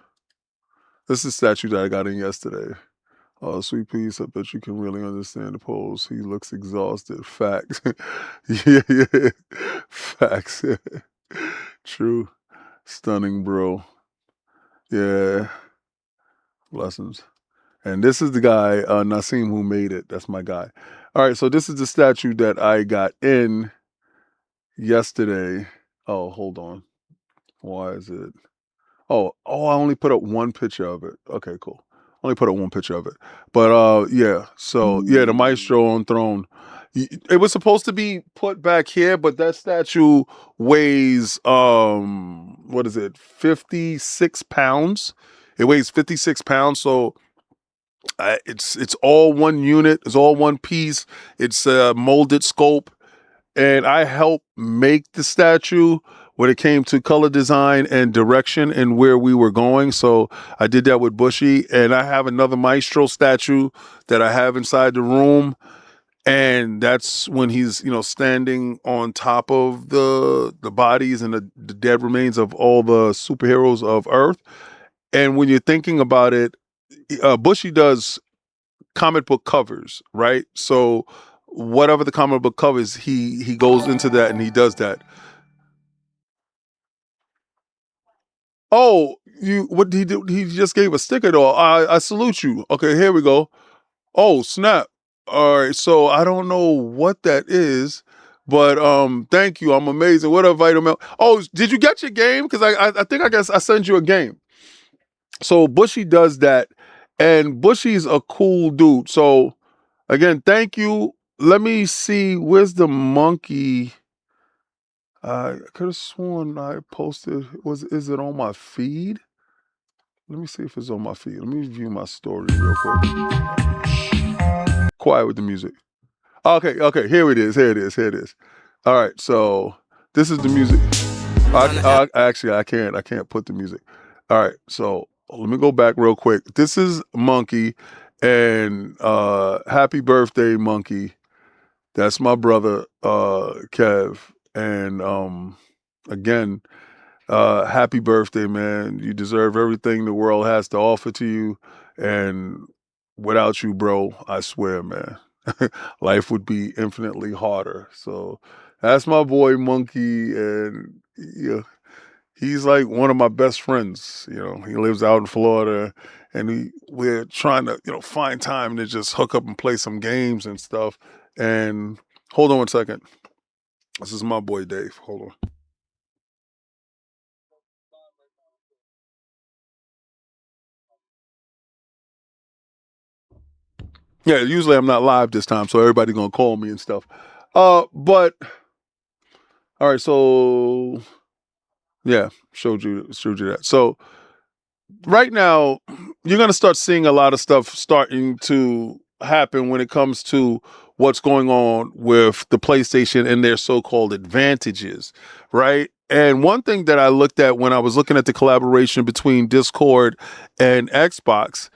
This is the statue that I got in yesterday. Oh, sweet piece. I bet you can really understand the pose. He looks exhausted. Facts. Yeah. Facts. True. Stunning, bro. Yeah. Blessings. And this is the guy, Nassim, who made it. That's my guy. All right, so this is the statue that I got in yesterday. Oh, hold on. Why is it? Oh, I only put up one picture of it. Okay, cool. Only put up one picture of it. But yeah, so yeah, the Maestro on throne. It was supposed to be put back here, but that statue weighs what is it? 56 pounds. It weighs 56 pounds, so it's all one unit, it's all one piece. It's a molded sculpt. And I helped make the statue when it came to color design and direction and where we were going. So I did that with Bushy. And I have another Maestro statue that I have inside the room. And that's when he's, standing on top of the bodies and the dead remains of all the superheroes of Earth. And when you're thinking about it, Bushy does comic book covers, right? So whatever the comic book covers, he goes into that and he does that. Oh, what did he do? He just gave a sticker though. I salute you. Okay, here we go. Oh, snap. All right, so I don't know what that is, but thank you. I'm amazing. What a vitamin. Oh, did you get your game? Because I think I guess I sent you a game. So Bushy does that, and Bushy's a cool dude. So again, thank you. Let me see. Where's the monkey? I could have sworn I posted. Is it on my feed? Let me see if it's on my feed. Let me view my story real quick. Quiet with the music. Okay. Here it is. All right. So this is the music. Actually, I can't put the music. All right. So let me go back real quick. This is Monkey, and happy birthday, Monkey. That's my brother, Kev. And again, Happy birthday, man. You deserve everything the world has to offer to you. And without you, bro, I swear, man, life would be infinitely harder. So that's my boy Monkey. And he's like one of my best friends. He lives out in Florida, and we're trying to, find time to just hook up and play some games and stuff. And hold on one second. This is my boy Dave. Hold on. Yeah, usually I'm not live this time, so everybody gonna call me and stuff. But all right, so yeah, showed you that. So right now, you're gonna start seeing a lot of stuff starting to happen when it comes to what's going on with the PlayStation and their so-called advantages, right? And one thing that I looked at when I was looking at the collaboration between Discord and Xbox,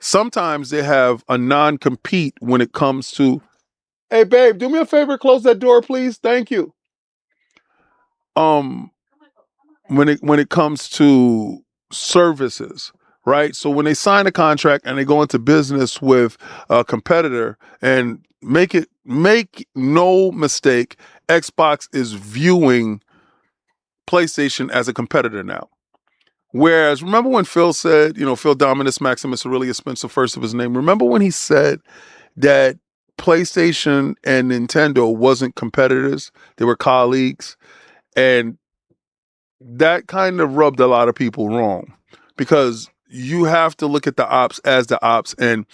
sometimes they have a non-compete when it comes to, hey babe, do me a favor, close that door, please. Thank you. When it comes to services, right? So when they sign a contract and they go into business with a competitor, and make no mistake, Xbox is viewing PlayStation as a competitor now. Whereas, remember when Phil said, Phil Dominus Maximus Aurelius Spencer, first of his name, remember when he said that PlayStation and Nintendo wasn't competitors, they were colleagues? And that kind of rubbed a lot of people wrong, because you have to look at the ops as the ops, and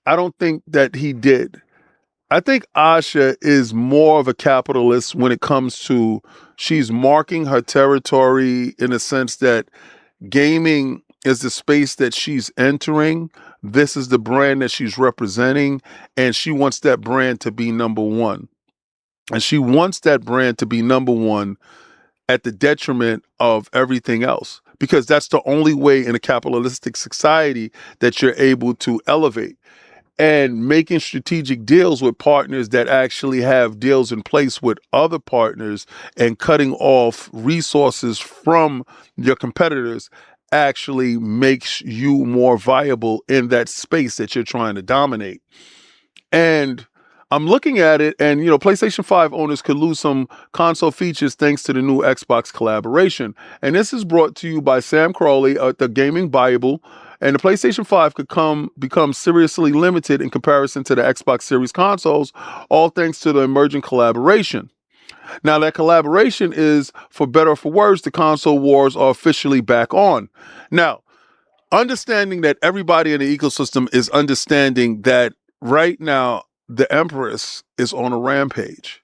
I don't think that he did. I think Asha is more of a capitalist when it comes to, she's marking her territory in a sense that gaming is the space that she's entering. This is the brand that she's representing, and she wants that brand to be number one. And she wants that brand to be number one at the detriment of everything else, because that's the only way in a capitalistic society that you're able to elevate. And making strategic deals with partners that actually have deals in place with other partners and cutting off resources from your competitors actually makes you more viable in that space that you're trying to dominate. And I'm looking at it, and PlayStation 5 owners could lose some console features thanks to the new Xbox collaboration. And this is brought to you by Sam Crowley at the Gaming Bible. And the PlayStation 5 could become seriously limited in comparison to the Xbox Series consoles, all thanks to the emerging collaboration. Now, that collaboration is, for better or for worse, the console wars are officially back on. Now, understanding that everybody in the ecosystem is understanding that right now, the Empress is on a rampage.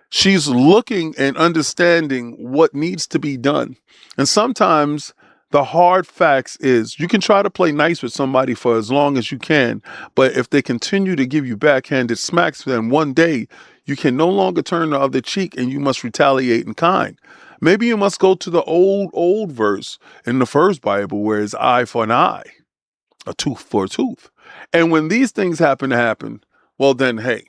She's looking and understanding what needs to be done. And sometimes the hard facts is, you can try to play nice with somebody for as long as you can, but if they continue to give you backhanded smacks, then one day you can no longer turn the other cheek and you must retaliate in kind. Maybe you must go to the old verse in the first Bible where it's eye for an eye, a tooth for a tooth. And when these things happen, well then, hey,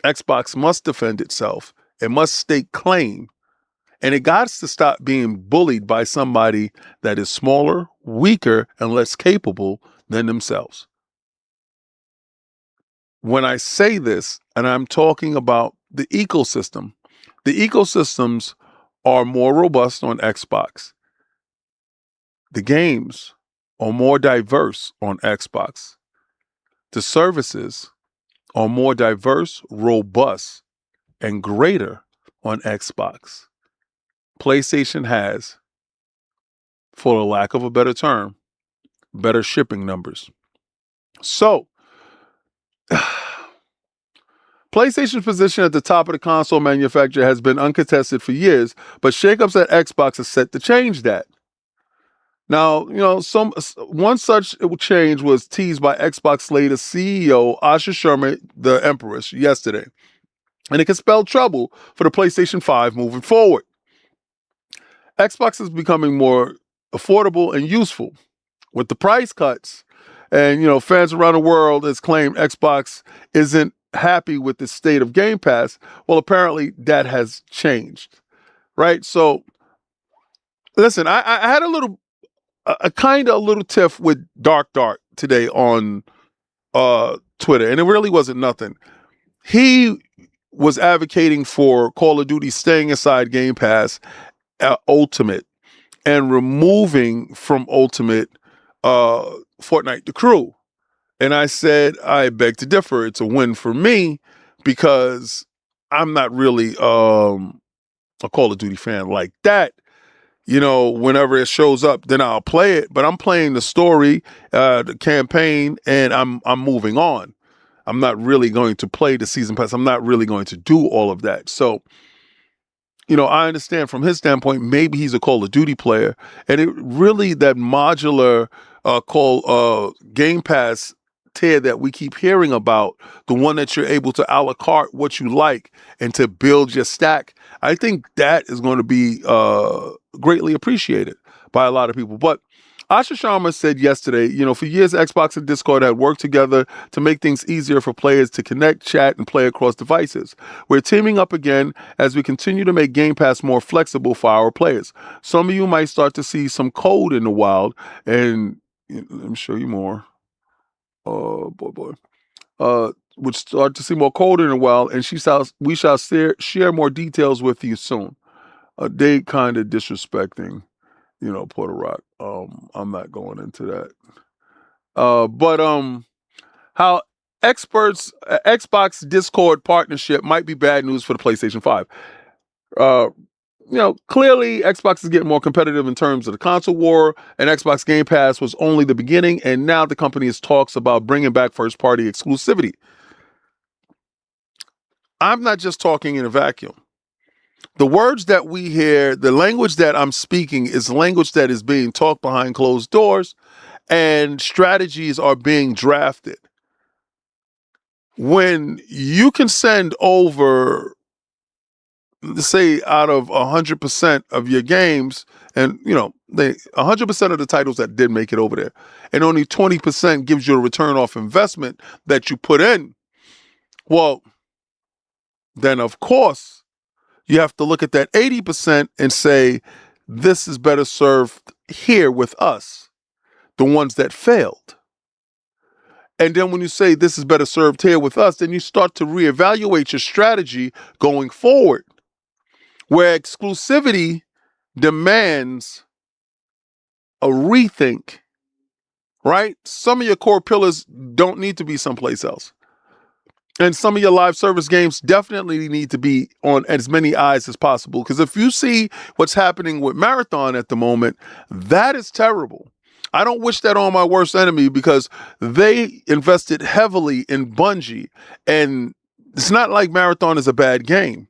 Xbox must defend itself. It must stake claim. And it got to stop being bullied by somebody that is smaller, weaker, and less capable than themselves. When I say this, and I'm talking about the ecosystem, the ecosystems are more robust on Xbox. The games are more diverse on Xbox. The services are more diverse, robust, and greater on Xbox. PlayStation has, for the lack of a better term, better shipping numbers. So, PlayStation's position at the top of the console manufacturer has been uncontested for years, but shakeups at Xbox are set to change that. Now, one such change was teased by Xbox latest CEO Asha Sharma, the Empress, yesterday. And it can spell trouble for the PlayStation 5 moving forward. Xbox is becoming more affordable and useful with the price cuts. And, fans around the world has claimed Xbox isn't happy with the state of Game Pass. Well, apparently that has changed, right? So Listen, I had a kind of a little tiff with Dark today on Twitter, and it really wasn't nothing. He was advocating for Call of Duty staying inside Game Pass Ultimate and removing from Ultimate Fortnite The Crew. And I said, I beg to differ. It's a win for me because I'm not really a Call of Duty fan like that. You know, whenever it shows up, then I'll play it. But I'm playing the story, the campaign, and I'm moving on. I'm not really going to play the season pass. I'm not really going to do all of that. So, you know, I understand from his standpoint, maybe he's a Call of Duty player. And it really, that modular Game Pass tier that we keep hearing about, the one that you're able to a la carte what you like and to build your stack, I think that is going to be greatly appreciated by a lot of people. But Asha Sharma said yesterday, you know, for years, Xbox and Discord had worked together to make things easier for players to connect, chat, and play across devices. We're teaming up again as we continue to make Game Pass more flexible for our players. Some of you might start to see some code in the wild, and let me show you more. Would start to see more code in a while, and we shall share more details with you soon. They kind of disrespecting, you know, Puerto Rock. I'm not going into that. But how Xbox Discord partnership might be bad news for the PlayStation 5. You know, clearly Xbox is getting more competitive in terms of the console war, and Xbox Game Pass was only the beginning, and now the company is talks about bringing back first-party exclusivity. I'm not just talking in a vacuum. The words that we hear, the language that I'm speaking is language that is being talked behind closed doors, and strategies are being drafted. When you can send over, say, out of 100% of your games, and, you know, 100% of the titles that did make it over there, and only 20% gives you a return off investment that you put in, well, then, of course, you have to look at that 80% and say, this is better served here with us, the ones that failed. And then when you say this is better served here with us, then you start to reevaluate your strategy going forward, where exclusivity demands a rethink, right? Some of your core pillars don't need to be someplace else. And some of your live service games definitely need to be on as many eyes as possible. Because if you see what's happening with Marathon at the moment, that is terrible. I don't wish that on my worst enemy because they invested heavily in Bungie. And it's not like Marathon is a bad game.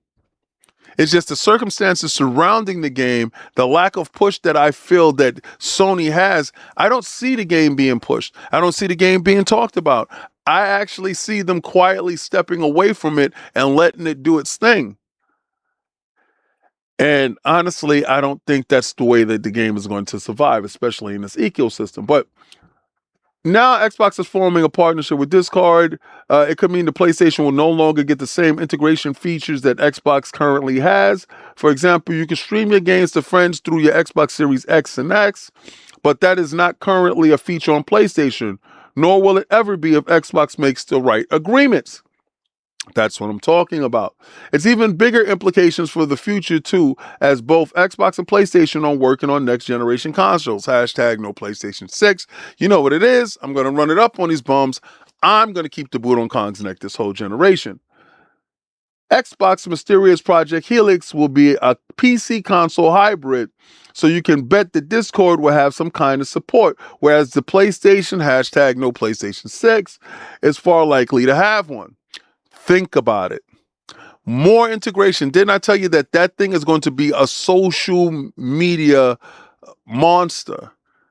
It's just the circumstances surrounding the game, the lack of push that I feel that Sony has. I don't see the game being pushed. I don't see the game being talked about. I actually see them quietly stepping away from it and letting it do its thing. And honestly, I don't think that's the way that the game is going to survive, especially in this ecosystem. But now Xbox is forming a partnership with Discord. It could mean the PlayStation will no longer get the same integration features that Xbox currently has. For example, you can stream your games to friends through your Xbox Series X and X, but that is not currently a feature on PlayStation, nor will it ever be if Xbox makes the right agreements. That's what I'm talking about. It's even bigger implications for the future, too, as both Xbox and PlayStation are working on next-generation consoles. Hashtag no PlayStation 6. You know what it is. I'm going to run it up on these bums. I'm going to keep the boot on Kong's neck this whole generation. Xbox mysterious Project Helix will be a PC console hybrid, so you can bet that Discord will have some kind of support, whereas the PlayStation, hashtag no PlayStation 6, is far likely to have one. Think about it. More integration. Didn't I tell you that that thing is going to be a social media monster?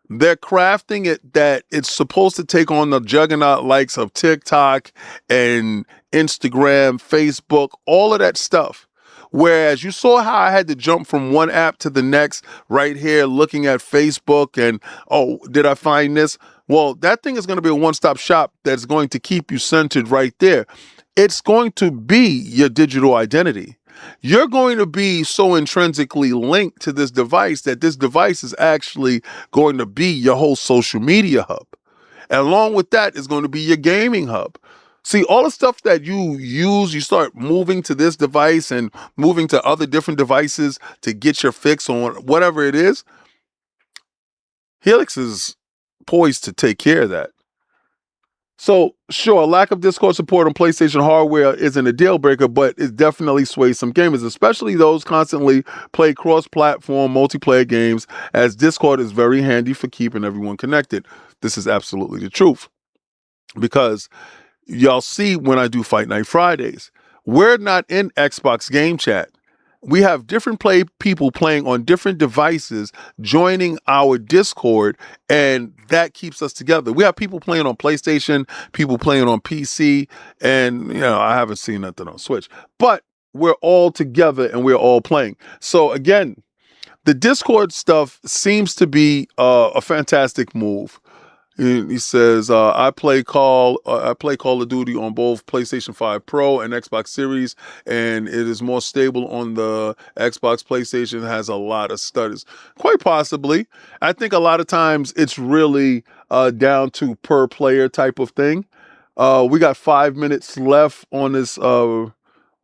They're crafting it that it's supposed to take on the juggernaut likes of TikTok and Instagram, Facebook, all of that stuff. Whereas you saw how I had to jump from one app to the next right here looking at Facebook and, oh, did I find this? Well, that thing is going to be a one-stop shop that's going to keep you centered right there. It's going to be your digital identity. you're going to be so intrinsically linked to this device that this device is actually going to be your whole social media hub. And along with that is going to be your gaming hub. See, all the stuff that you use, you start moving to this device and moving to other different devices to get your fix on whatever it is. Helix is poised to take care of that. So, sure, lack of Discord support on PlayStation hardware isn't a deal breaker, but it definitely sways some gamers, especially those constantly play cross-platform multiplayer games, as Discord is very handy for keeping everyone connected. This is absolutely the truth. Because y'all see when I do Fight Night Fridays, we're not in Xbox Game Chat. We have different people playing on different devices, joining our Discord, and that keeps us together. We have people playing on PlayStation, people playing on PC, and I haven't seen nothing on Switch. But we're all together and we're all playing. So again, the Discord stuff seems to be a fantastic move. He says, I play Call of Duty on both PlayStation 5 Pro and Xbox Series, and it is more stable on the Xbox. PlayStation has a lot of stutters. Quite possibly. I think a lot of times it's really down to per player type of thing. We got 5 minutes left on this on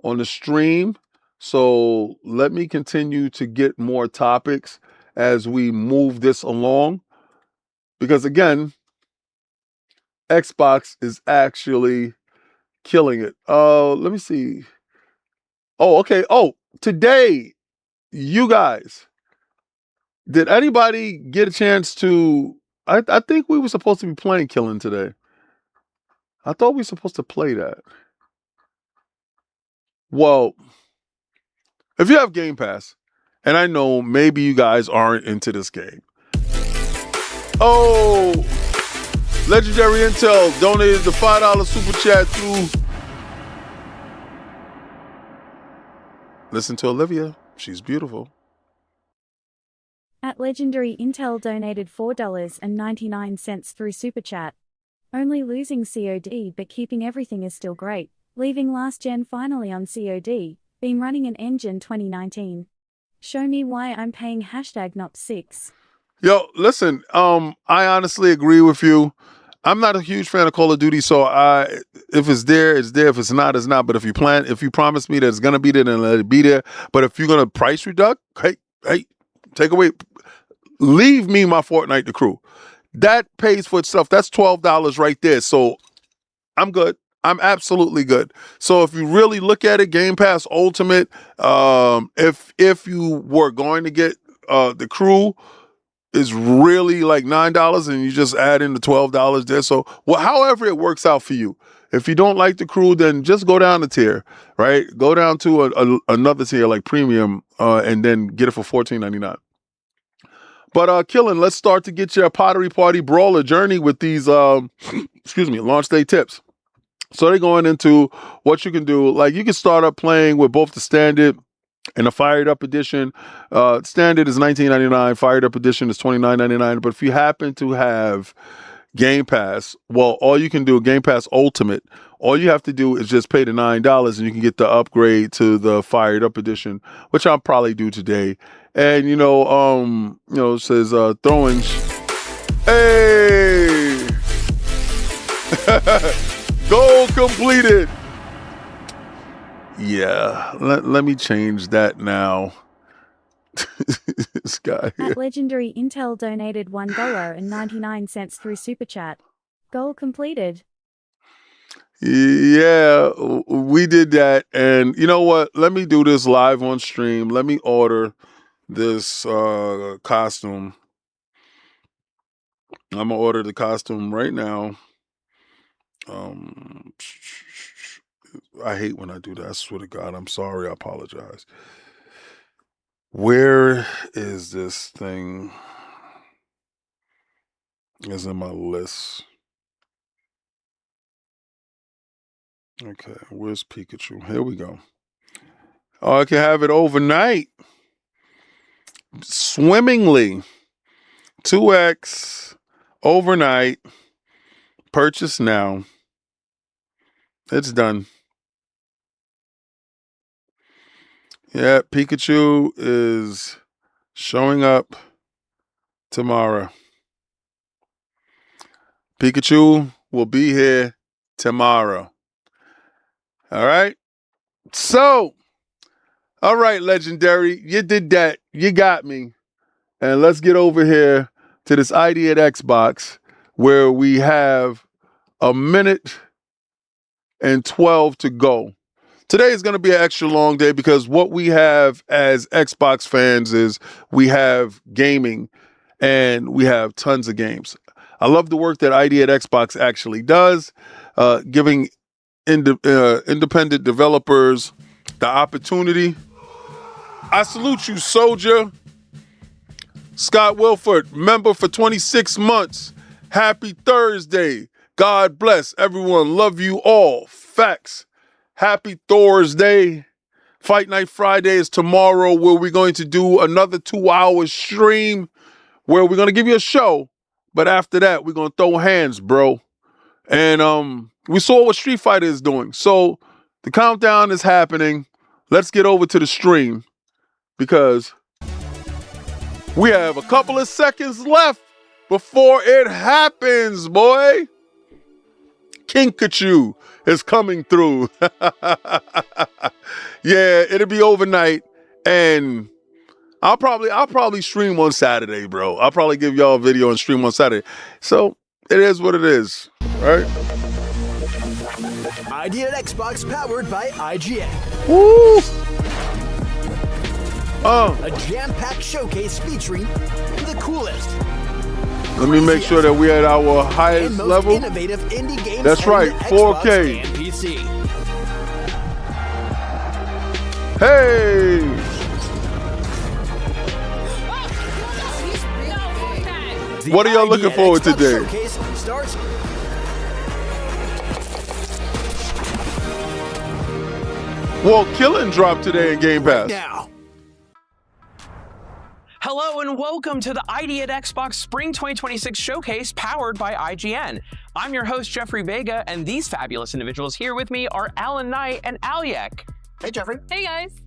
the stream, so let me continue to get more topics as we move this along, because again, Xbox is actually killing it. Let me see. Oh, okay. Oh, today, you guys, did anybody get a chance to? I think we were supposed to be playing Killing today. I thought we were supposed to play that. Well, if you have Game Pass, and I know maybe you guys aren't into this game. Oh, Legendary Intel donated the $5 super chat through. Listen to Olivia. She's beautiful. At Legendary Intel donated $4.99 through Super Chat. Only losing COD but keeping everything is still great. Leaving last gen finally on COD. Been running an engine 2019. Show me why I'm paying #NOP6. Yo, listen, I honestly agree with you. I'm not a huge fan of Call of Duty, so if it's there, it's there. If it's not, it's not. But if you promise me that it's gonna be there, then let it be there. But if you're gonna price reduct, hey, take away, leave me my Fortnite the crew. That pays for itself. That's $12 right there. So I'm good. I'm absolutely good. So if you really look at it, Game Pass Ultimate, if you were going to get the crew, is really like $9 and you just add in the $12 there. So however it works out for you. If you don't like the crew, then just go down a tier, right? Go down to another tier like premium and then get it for $14.99. But Killing, let's start to get your Pottery Party Brawler journey with these launch day tips. So they're going into what you can do. Like you can start up playing with both the standard and the Fired Up Edition. Standard is $19.99. Fired Up Edition is $29.99. But if you happen to have Game Pass, well, all you can do, Game Pass Ultimate, all you have to do is just pay the $9 and you can get the upgrade to the Fired Up Edition, which I'll probably do today. And, it says throwing. Hey! Goal completed! Yeah, let me change that now. This guy here. At Legendary Intel donated $1.99 through Super Chat. Goal completed. Yeah, we did that. And you know what? Let me do this live on stream. Let me order this costume. I'm going to order the costume right now. I hate when I do that. I swear to God, I'm sorry. I apologize. Where is this thing? It's in my list. Okay, where's Pikachu? Here we go. Oh, I can have it overnight. Swimmingly. 2x overnight. Purchase now. It's done. Yeah, Pikachu is showing up tomorrow. Pikachu will be here tomorrow. All right? So, all right, Legendary, you did that. You got me. And let's get over here to this ID at Xbox where we have a minute and 12 to go. Today is going to be an extra long day because what we have as Xbox fans is we have gaming and we have tons of games. I love the work that ID at Xbox actually does, giving independent developers the opportunity. I salute you, Soldier. Scott Wilford, member for 26 months. Happy Thursday. God bless everyone. Love you all. Facts. Happy Thursday. Fight Night Friday is tomorrow where we're going to do another 2-hour stream where we're going to give you a show. But after that, we're going to throw hands, bro. And we saw what Street Fighter is doing. So the countdown is happening. Let's get over to the stream because we have a couple of seconds left before it happens, boy. Kinkachu is coming through. Yeah, it'll be overnight, and I'll probably stream on Saturday, bro. I'll probably give y'all a video and stream on Saturday. So it is what it is, right? ID at Xbox powered by IGN. Woo! A jam-packed showcase featuring the coolest. Let me make sure that we're at our highest level. Innovative indie games. That's right, 4K. And PC. Hey! What are y'all looking forward to today? Starts. Well, Killing dropped today in Game Pass. Now. Hello and welcome to the ID at Xbox Spring 2026 Showcase powered by IGN. I'm your host, Jeffrey Vega, and these fabulous individuals here with me are Alan Knight and Alyek. Hey, Jeffrey. Hey, guys.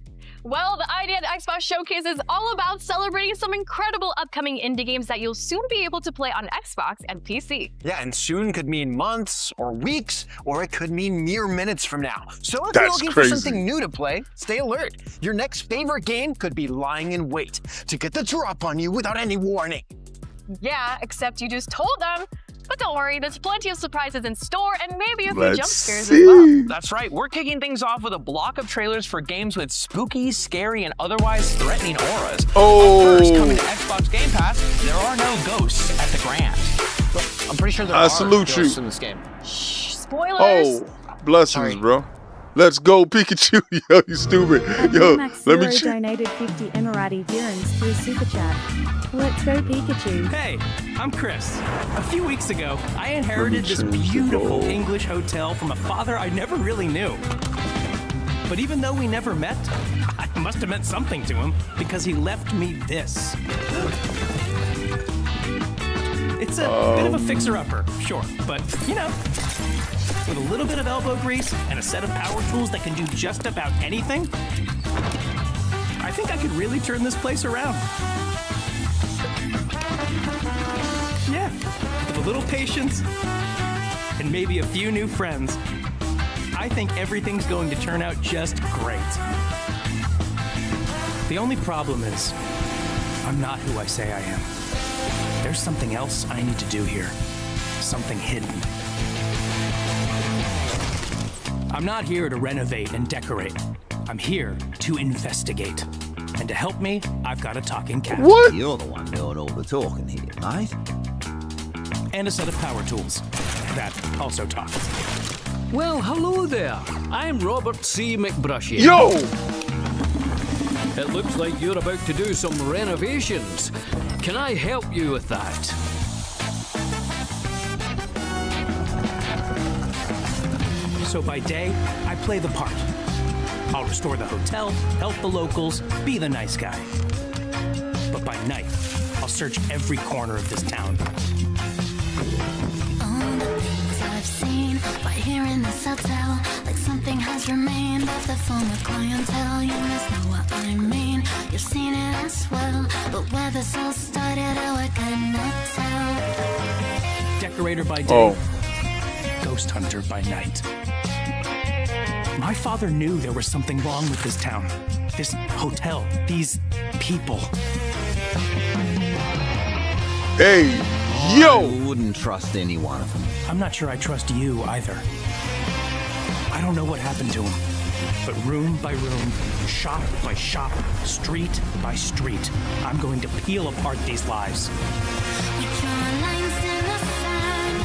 Well, the ID at Xbox Showcase is all about celebrating some incredible upcoming indie games that you'll soon be able to play on Xbox and PC. Yeah, and soon could mean months or weeks, or it could mean mere minutes from now. So if you're looking for something new to play, stay alert. Your next favorite game could be lying in wait to get the drop on you without any warning. Yeah, except you just told them. But don't worry, there's plenty of surprises in store and maybe a few jump scares as well. That's right, we're kicking things off with a block of trailers for games with spooky, scary, and otherwise threatening auras. Oh! Up first, coming to Xbox Game Pass, there are no ghosts at the Grand. I'm pretty sure there are ghosts in this game. Shh, spoilers! Oh, blessings, bro. Let's go, Pikachu. Yo, you stupid. Yo, let me donated 50 Emirati dirhams through Super Chat. Let's go, Pikachu. Hey, I'm Chris. A few weeks ago, I inherited this beautiful English hotel from a father I never really knew. But even though we never met, I must have meant something to him because he left me this. It's a bit of a fixer-upper, sure, but you know, with a little bit of elbow grease and a set of power tools that can do just about anything, I think I could really turn this place around. Yeah, with a little patience and maybe a few new friends, I think everything's going to turn out just great. The only problem is, I'm not who I say I am. There's something else I need to do here. Something hidden. I'm not here to renovate and decorate. I'm here to investigate. And to help me, I've got a talking cat. What? You're the one doing all the talking here, mate. And a set of power tools that also talk. Well, hello there. I'm Robert C. McBrushy. Yo! It looks like you're about to do some renovations. Can I help you with that? So by day, I play the part. I'll restore the hotel, help the locals, be the nice guy. But by night, I'll search every corner of this town. All the things I've seen by here in this hotel, like something has has remained of the former clientele. You must know what I mean. You've seen it as well, but where this all started, oh, I cannot tell. Decorator by day, ghost hunter by night. My father knew there was something wrong with this town, this hotel, these people. Hey, yo! I wouldn't trust any one of them. I'm not sure I trust you either. I don't know what happened to him, but room by room, shop by shop, street by street, I'm going to peel apart these lives. We draw lines in the sand.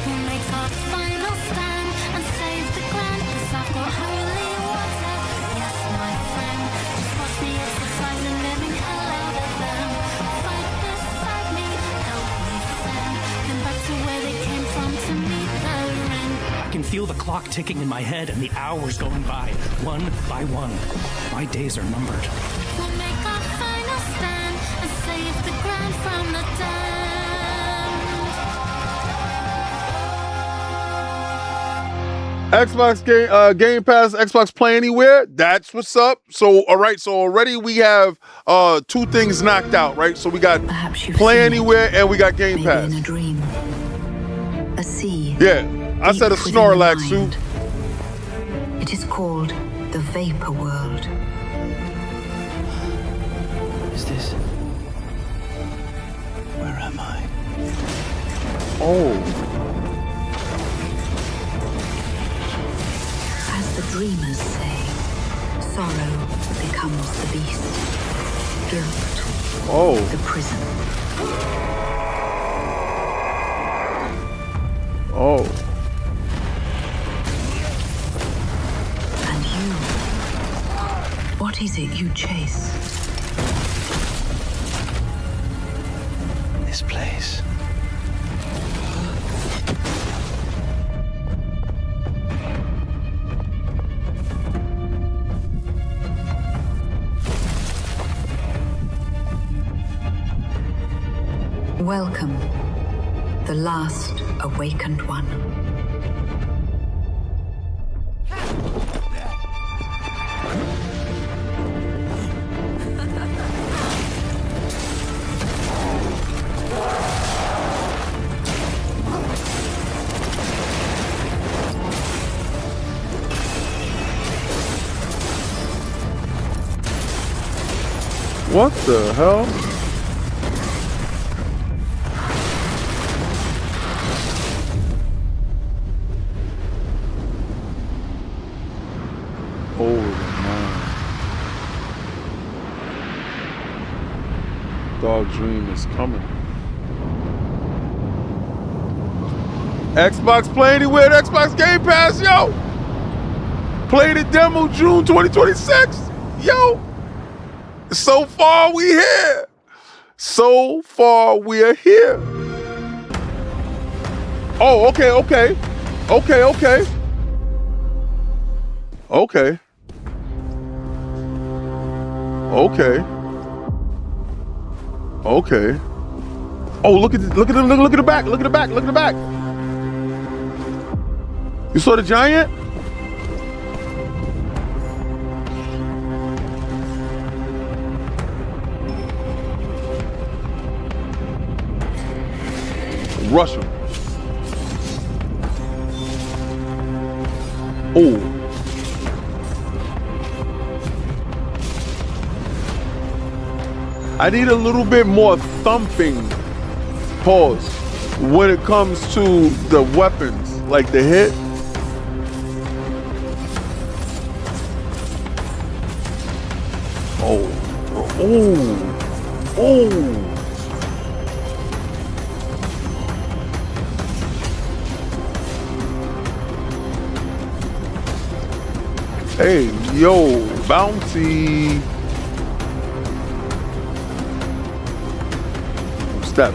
We'll make our final stand and save the ground. 'Cause I've got holy water. Yes, my friend. Just watch the exercise and living hell out of them. Fight beside me, help me send them back to where they came from to meet the end. I can feel the clock ticking in my head and the hours going by, one by one. My days are numbered. We'll make our final stand and save the ground from the damned. Xbox Game Pass, Xbox Play Anywhere. That's what's up. So, all right. So already we have 2 things knocked out, right? So we got Play Anywhere and we got Game Pass. In a dream, a sea. Yeah, I said a Snorlax suit. It is called the Vapor World. Is this? Where am I? Oh. As the dreamers say, sorrow becomes the beast, guilt the prison. Oh. And you, what is it you chase? This place. Welcome, the last awakened one. What the hell? Oh man. Dog Dream is coming. Xbox Play Anywhere, Xbox Game Pass, yo! Play the demo June 2026, yo! So far we here. So far we're here. Oh, okay. Okay. Okay. Oh, look at the back. Look at the back. You saw the giant? Rush him. Oh. I need a little bit more thumping pause when it comes to the weapons, like the hit. Oh. Hey, yo, bouncy. Stab.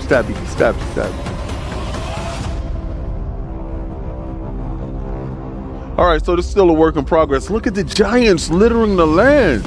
All right, so this is still a work in progress. Look at the giants littering the land.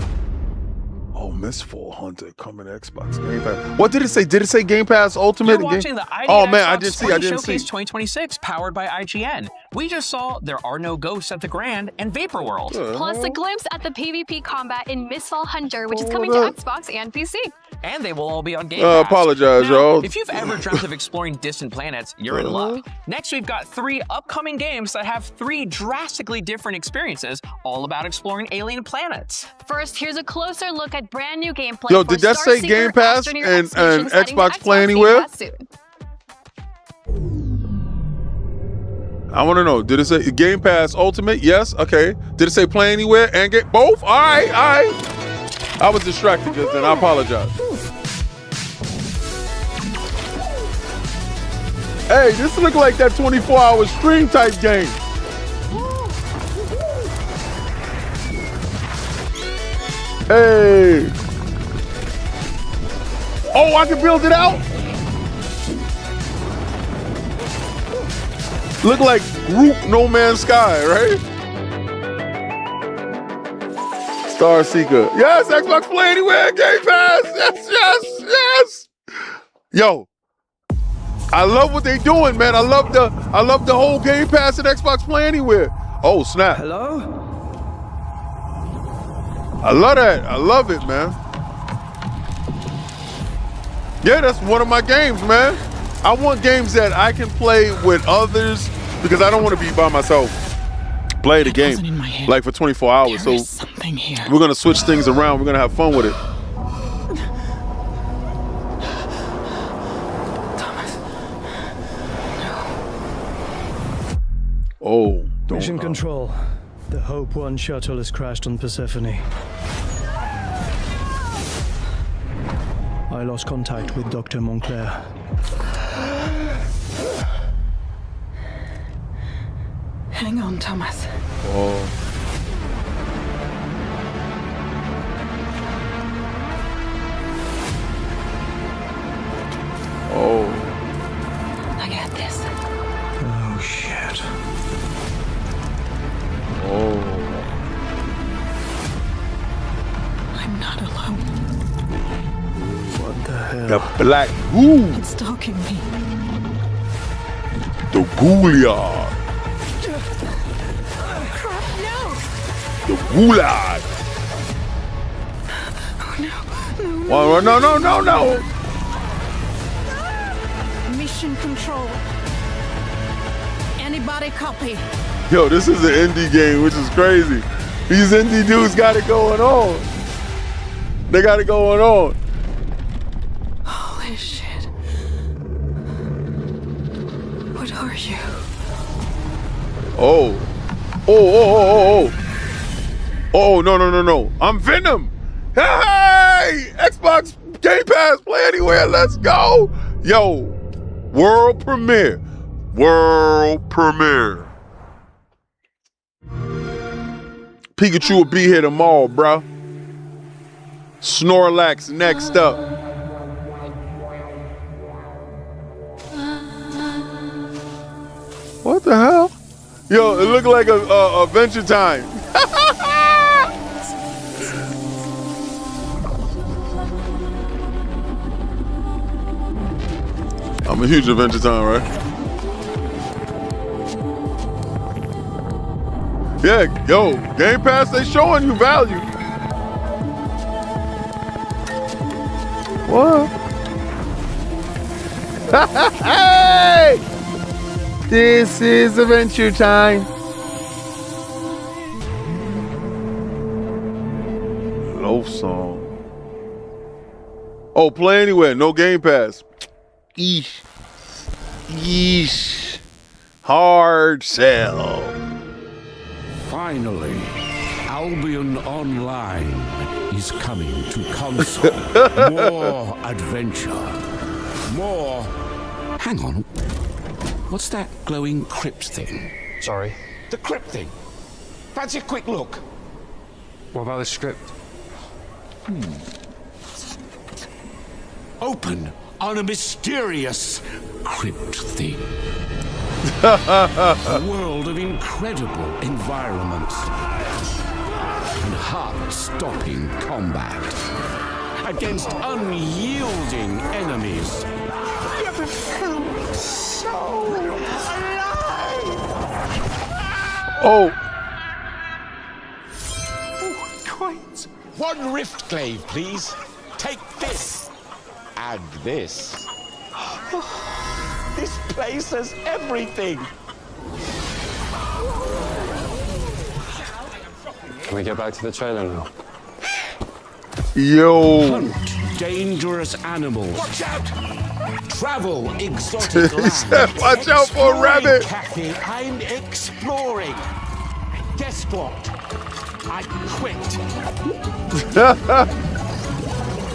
Oh Mistfall Hunter coming to Xbox Game Pass. What did it say? Did it say Game Pass Ultimate? You're watching the IDA oh man, I Xbox didn't see. Spring I didn't Showcase see. 2026, powered by IGN. We just saw There Are No Ghosts at the Grand and Vapor World. Plus a glimpse at the PvP combat in Mistfall Hunter, which is coming to Xbox and PC. And they will all be on Game Pass. Apologize, Now, y'all. If you've ever dreamt of exploring distant planets, you're in luck. Next, we've got 3 upcoming games that have 3 drastically different experiences, all about exploring alien planets. First, here's a closer look at brand new gameplay. Yo, for did that say Starseeker Game Pass Astroneer and Expeditions heading to Xbox Play Game Anywhere? Pass soon. I want to know. Did it say Game Pass Ultimate? Yes. Okay. Did it say Play Anywhere and get both? All right. All right. I was distracted just then. I apologize. Hey, this look like that 24-hour stream type game. Hey. Oh, I can build it out? Look like Group No Man's Sky, right? Star Seeker. Yes, Xbox Play Anywhere, Game Pass. Yes, yes, yes. Yo, I love what they doing, man. I love the whole Game Pass and Xbox Play Anywhere. Oh, snap. Hello? I love that. I love it, man. Yeah, that's one of my games, man. I want games that I can play with others because I don't want to be by myself. Play the game like for 24 hours. So we're gonna switch things around. We're gonna have fun with it. Oh, Mission Control. The Hope 1 shuttle has crashed on Persephone. I lost contact with Dr. Montclair. Hang on, Thomas. Oh. Oh. I got this. Oh, shit. Oh. I'm not alone. What the hell? The Black Ghoul. It's stalking me. The Ghouliard. The Gulag. Oh, no, no, no, no. Mission Control. Anybody copy? Yo, this is an indie game, which is crazy. These indie dudes got it going on. They got it going on. Holy shit. What are you? Oh. Oh, oh, oh, oh, oh. Oh, no, no, no, no. I'm Venom. Hey, Xbox Game Pass, Play Anywhere. Let's go. Yo, world premiere. World premiere. Pikachu will be here tomorrow, bro. Snorlax next up. What the hell? Yo, it looked like a Adventure Time. I'm a huge Adventure Time, right? Yeah, yo, Game Pass, they showing you value. What? Hey! This is Adventure Time. Love song. Oh, Play Anywhere, no Game Pass. Eesh. Eesh. Hard sell. Finally, Albion Online is coming to console. More adventure. More... Hang on. What's that glowing crypt thing? Sorry. The crypt thing. Fancy a quick look. What about the script? Open on a mysterious crypt thing. A world of incredible environments and heart-stopping combat. against unyielding enemies. You feel so alive. Oh. Quite. One rift glaive, please. Take this. And this. This place has everything. Can we get back to the trailer now? Yo. Hunt dangerous animals. Watch out! Travel exotic lands. Watch out for a rabbit. Kathy, I'm exploring. Guess what? I quit.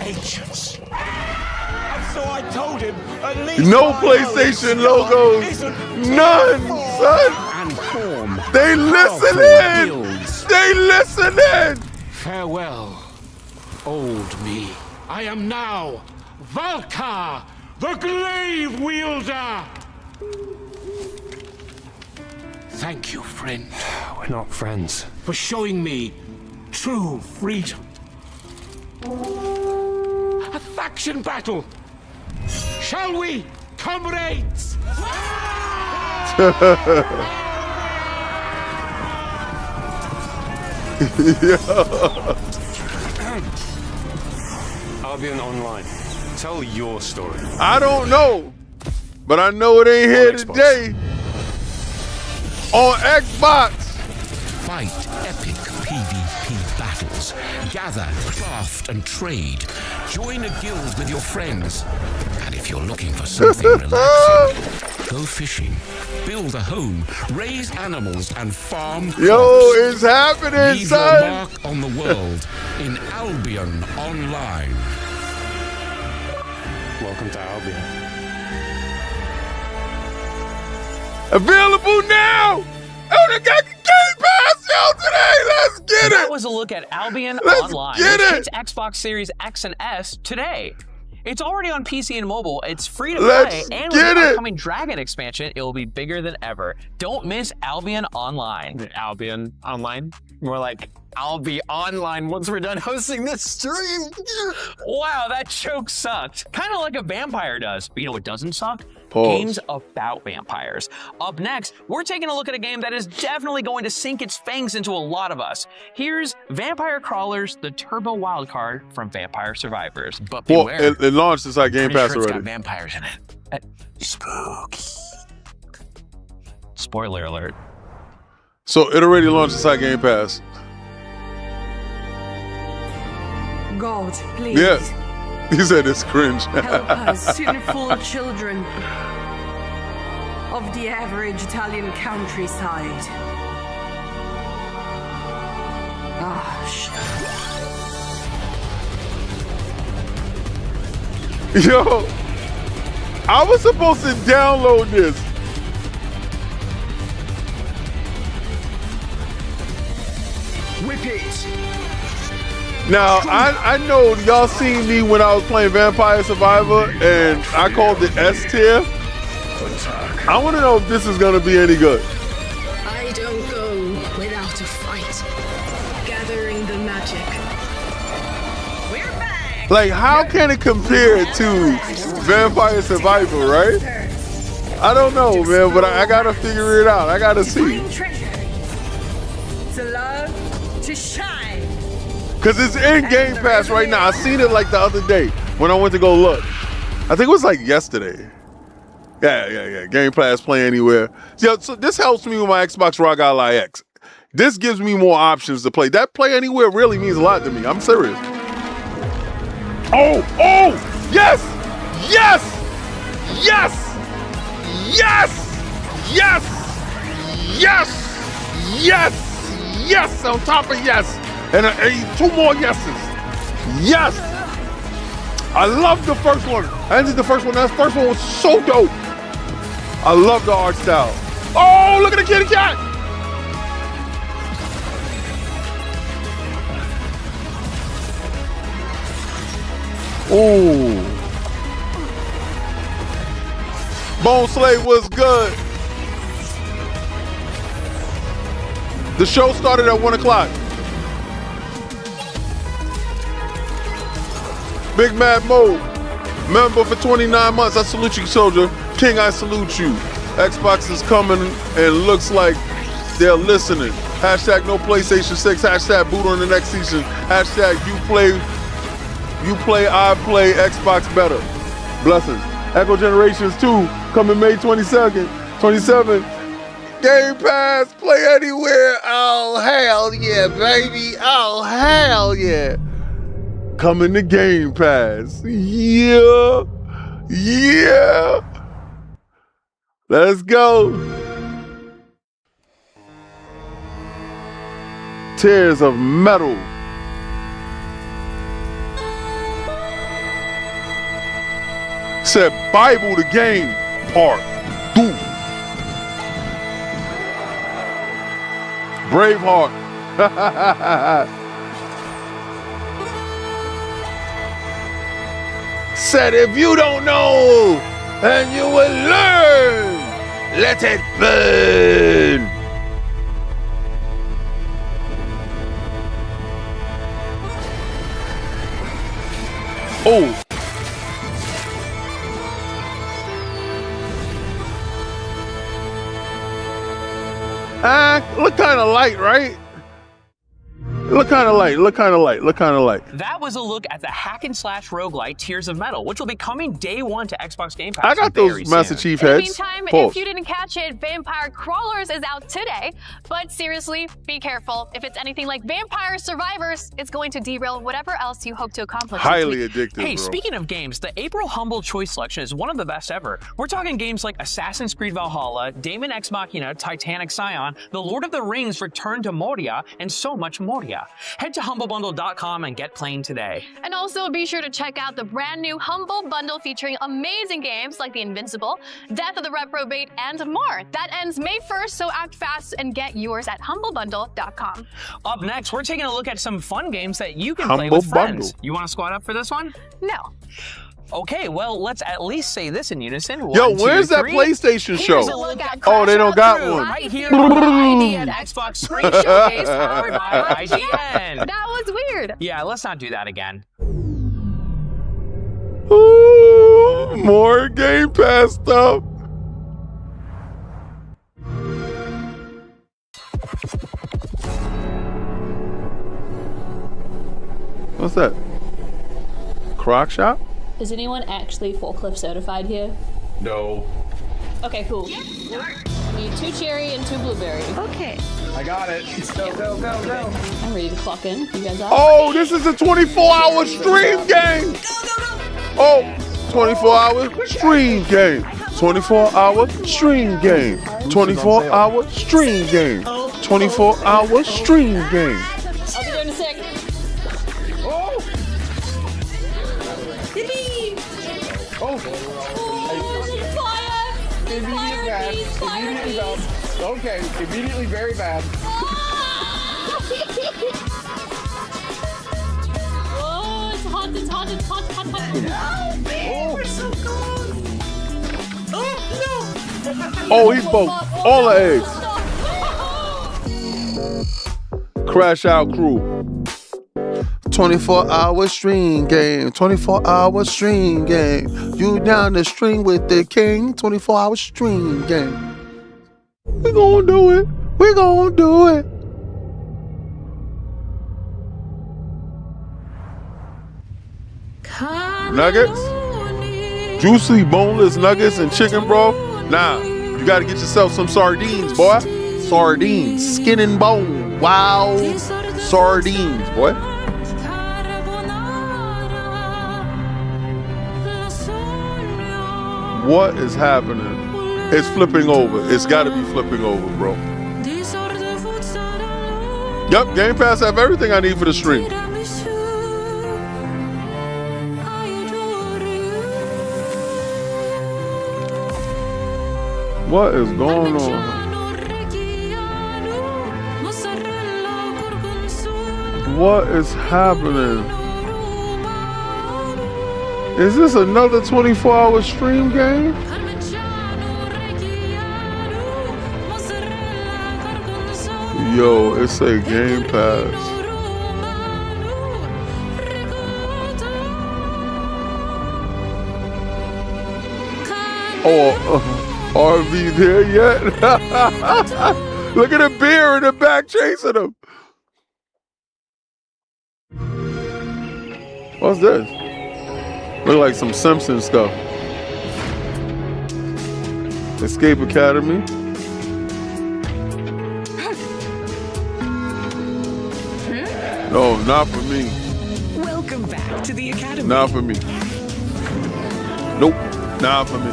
Agents. And so I told him at least no PlayStation logos. None, son. And form. They listening. They listening. Farewell, old me. I am now Valkar, the glaive wielder. Thank you, friend. We're not friends. For showing me true freedom. A faction battle. Shall we, comrades? Albion Online. Tell your story. I don't know, but I know it ain't here today. On Xbox. Fight epic PvP battles. Gather, craft, and trade. Join a guild with your friends. And if you're looking for something relaxing, go fishing, build a home, raise animals, and farm crops. Yo, it's happening, Leave son. your mark on the world in Albion Online. Welcome to Albion. Available now. Oh, they got Game Pass out today. Let's get it. That was a look at Albion Online, get which it. hits Xbox Series X and S today. It's already on PC and mobile. It's free to Let's play, and get with the it. upcoming Dragon expansion, it will be bigger than ever. Don't miss Albion Online. Albion Online? More like, I'll be online once we're done hosting this stream. Wow, that joke sucked. Kind of like a vampire does. But you know what doesn't suck? Pause. Games about vampires. Up next, we're taking a look at a game that is definitely going to sink its fangs into a lot of us. Here's Vampire Crawlers, the turbo wildcard from Vampire Survivors. But Well, beware. it launched inside Game Pretty Pass sure it's already. got vampires in it. Spooky. Spoiler alert. So it already launched inside Game Pass. God, please. Yeah. He said it's cringe. Help us, sinful children of the average Italian countryside. Yo, I was supposed to download this. Whip it. Now, I know y'all seen me when I was playing Vampire Survivor, and I called it S tier. I want to know if this is going to be any good. I don't go without a fight. Gathering the magic. We're back. Like, how can it compare to Vampire Survivor, right? I don't know, man, but I got to figure it out. I got to see. To love, to shine. Because it's in Game Pass right now. I seen it like the other day when I went to go look. I think it was like yesterday. Yeah. Game Pass, play anywhere. So this helps me with my Xbox Rock Ally X. This gives me more options to play. That play anywhere really means a lot to me. I'm serious. Oh, yes, yes, yes, yes, yes, yes, yes, yes, on top of yes. And two more yeses. Yes. I love the first one. I ended the first one. That first one was so dope. I love the art style. Oh, look at the kitty cat. Ooh. Bone Slave was good. The show started at 1 o'clock. Big Mad Mo, member for 29 months. I salute you, soldier. King, I salute you. Xbox is coming and looks like they're listening. Hashtag no PlayStation 6. Hashtag boot on the next season. Hashtag you play, I play Xbox better. Blessings. Echo Generations 2 coming May 22nd, 27. Game Pass, play anywhere. Oh, hell yeah, baby. Oh, hell yeah. Coming to Game Pass. Yeah. Yeah. Let's go. Tears of Metal. Said Bible the Game Part 2. Braveheart. Said if you don't know, then you will learn. Let it burn. Oh. Look kind of light, right? Look kind of light, look kind of light, look kind of light. That was a look at the hack and slash roguelite Tears of Metal, which will be coming day one to Xbox Game Pass. I got those Master Chief heads. In the meantime, if you didn't catch it, Vampire Crawlers is out today. But seriously, be careful. If it's anything like Vampire Survivors, it's going to derail whatever else you hope to accomplish. Highly addictive, Hey, bro. speaking of games, the April Humble Choice selection is one of the best ever. We're talking games like Assassin's Creed Valhalla, Daemon X Machina, Titanic Scion, The Lord of the Rings Return to Moria, and so much Moria. Head to humblebundle.com and get playing today. And also be sure to check out the brand new Humble Bundle featuring amazing games like The Invincible, Death of the Reprobate, and more. That ends May 1st, so act fast and get yours at humblebundle.com. Up next, we're taking a look at some fun games that you can play with friends. You want to squad up for this one? No. Okay, well, let's at least say this in unison. Yo, 1, 2, where's that 3. PlayStation show? Here's a look at Oh, they don't got one. right here on the ID at Xbox Screen Showcase powered by IGN. That was weird. Yeah, let's not do that again. Ooh, more Game Pass stuff. What's that? Crock Shop? Is anyone actually forklift certified here? No. Okay, cool. Need 2 cherry and 2 blueberry. Okay. I got it. Go, go, go, go. I'm ready to clock in. You guys are? Oh, this is a 24-hour stream game. Oh, 24-hour stream game. 24-hour stream game. 24-hour stream game. 24-hour stream game. I'll be there in a sec. Immediately bad. Immediately bad. Okay, immediately very bad. Oh, it's hot, it's hot, it's hot, hot, hot. Oh, we're so close. Oh, no. Oh, he broke all the eggs. Crash Out Crew. 24-hour stream game. 24-hour stream game. You down the stream with the king. 24-hour stream game. We gonna do it. We gonna do it. Nuggets? Juicy, boneless nuggets and chicken, bro? Nah, you gotta get yourself some sardines, boy. Sardines, skin and bone. Wow. Sardines, boy. What is happening? It's flipping over. It's gotta be flipping over, bro. Yup, Game Pass have everything I need for the stream. What is going on? What is happening? Is this another 24-hour stream game? Yo, it's a Game Pass. RV there yet? Look at the bear in the back chasing him. What's this? Look like some Simpsons stuff. Escape Academy. No, not for me. Welcome back to the Academy. Not for me. Nope, not for me.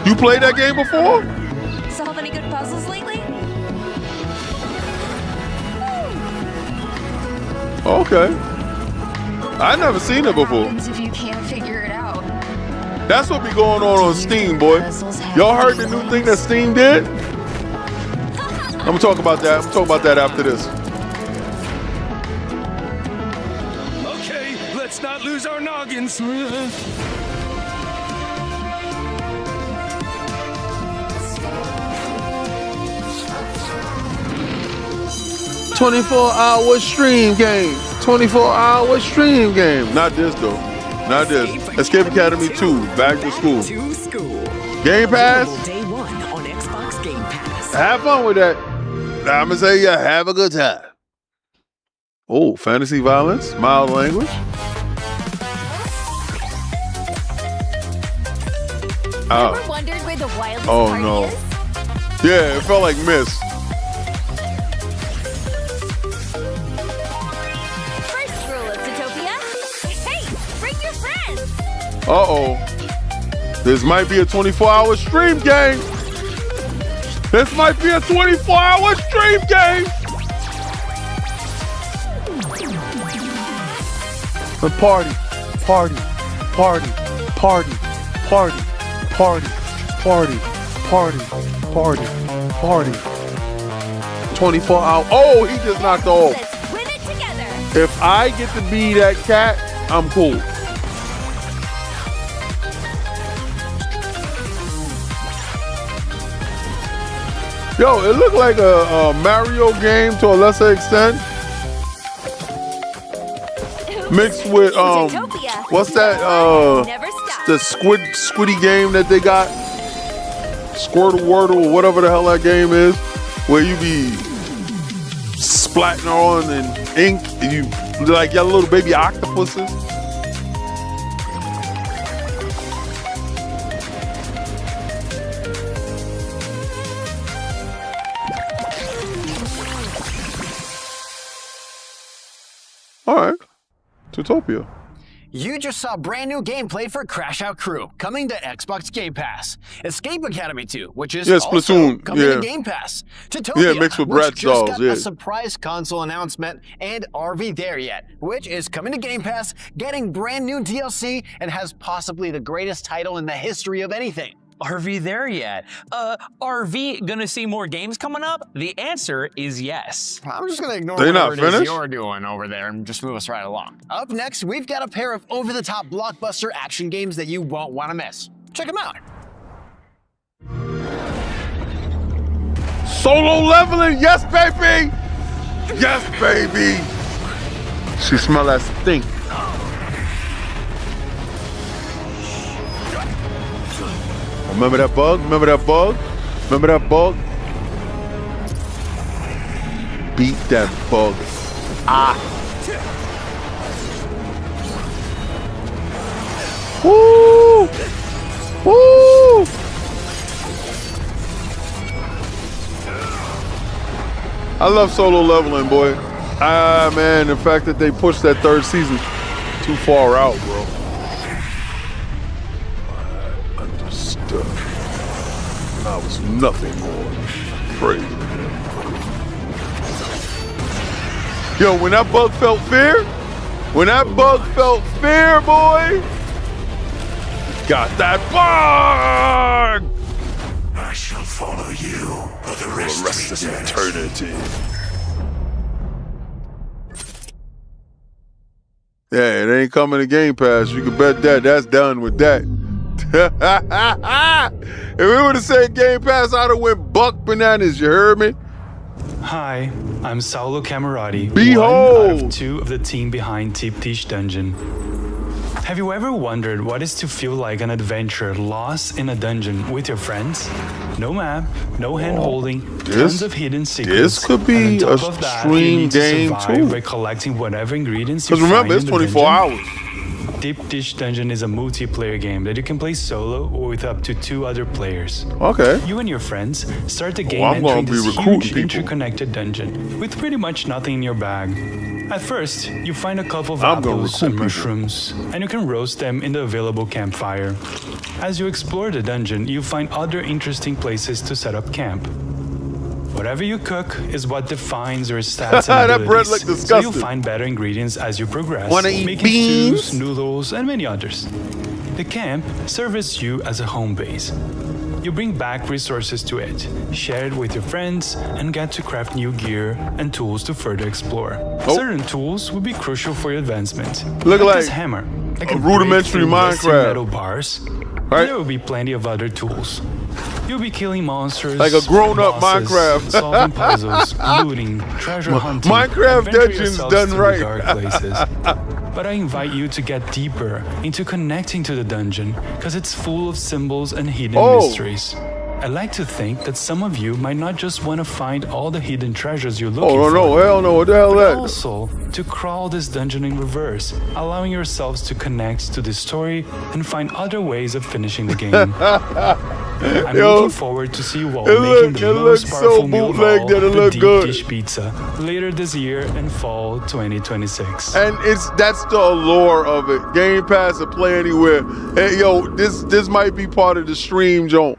You played that game before? Solve any good puzzles lately? Okay. I never seen it before. If you can't figure it out. That's what be going on Steam, boy. Y'all heard the new thing that Steam did? I'm gonna talk about that. I'm gonna talk about that after this. Okay, let's not lose our noggins. 24-hour stream game. 24-hour stream game. Not this though. Not this. Escape Academy 2. Back to school. Game Pass. Day 1 on Xbox Game Pass. Have fun with that. I'm gonna say have a good time. Oh, fantasy violence, mild language. Ever wondered where the wildest oh party no. is? Yeah, it felt like Miss. First rule of Zootopia. Hey, bring your friends. Uh-oh. This might be a 24-hour stream game. This might be a 24-hour stream game. A party, party, party, party, party, party, party, party, party, party. 24 hours. Oh, he just knocked off. Let's win it together. If I get to be that cat, I'm cool. Yo, it looked like a Mario game to a lesser extent. Mixed with what's that? The squiddy game that they got, Squirtle Wordle or whatever the hell that game is, where you be splatting on and ink, and you like got little baby octopuses. All right, Zootopia. You just saw brand new gameplay for Crash Out Crew, coming to Xbox Game Pass. Escape Academy 2, which is also Splatoon, coming to Game Pass. Zootopia, mixed with which Bratz just dolls, got a surprise console announcement, and RV There Yet, which is coming to Game Pass, getting brand new DLC, and has possibly the greatest title in the history of anything. RV there yet? RV gonna see more games coming up? The answer is yes. I'm just gonna ignore They not whatever it is finished? you're doing over there and just move us right along. Up next, we've got a pair of over-the-top blockbuster action games that you won't want to miss. Check them out. Solo leveling, yes, baby! Yes, baby! She smell that stink. Remember that bug? Remember that bug? Remember that bug? Beat that bug. Ah! Woo! Woo! I love solo leveling, boy. Ah, man, the fact that they pushed that third season too far out, bro. Understood. I was nothing more crazy. Yo, when that bug felt fear, boy, got that bug! I shall follow you for the rest of eternity. Yeah, it ain't coming to Game Pass. You can bet that. That's done with that. If we would have said Game Pass, I'd have went buck bananas. You heard me? Hi, I'm Saulo Camerati, Behold! one out of 2 of the team behind Deep Dish Dungeon. Have you ever wondered what it's to feel like an adventure lost in a dungeon with your friends? No map, no hand-holding, tons of hidden secrets. This could be a stream game too. By collecting whatever ingredients you Because remember, find it's in the 24 dungeon. hours. Deep Dish Dungeon is a multiplayer game that you can play solo or with up to 2 other players. Okay. You and your friends start the game I'm gonna entering be this recruiting huge people. interconnected dungeon with pretty much nothing in your bag. At first, you find a couple of I'm gonna apples recruit and people. mushrooms, and you can roast them in the available campfire. As you explore the dungeon, you find other interesting places to set up camp. Whatever you cook is what defines your stats and That bread abilities. look So disgusting. you'll find better ingredients as you progress, Wanna eat making beans? stews, noodles, and many others. The camp serves you as a home base. You bring back resources to it, share it with your friends, and get to craft new gear and tools to further explore. Certain tools will be crucial for your advancement. Look like this hammer. that a can break rudimentary through rusty Minecraft. metal bars. Right. There will be plenty of other tools. You'll be killing monsters, Like a grown-up bosses, Minecraft. solving puzzles, looting, treasure hunting. Minecraft adventure Dungeons yourselves done to the right. dark places. But I invite you to get deeper into connecting to the dungeon because it's full of symbols and hidden mysteries. I like to think that some of you might not just want to find all the hidden treasures you're looking for. no, hell no, what the hell but that? also to crawl this dungeon in reverse, allowing yourselves to connect to the story and find other ways of finishing the game. I'm looking forward to see you all making the most powerful meal of all, the Deep Dish Pizza, later this year in fall 2026. And that's the allure of it. Game Pass or play anywhere. Hey, yo, this might be part of the stream, Joan.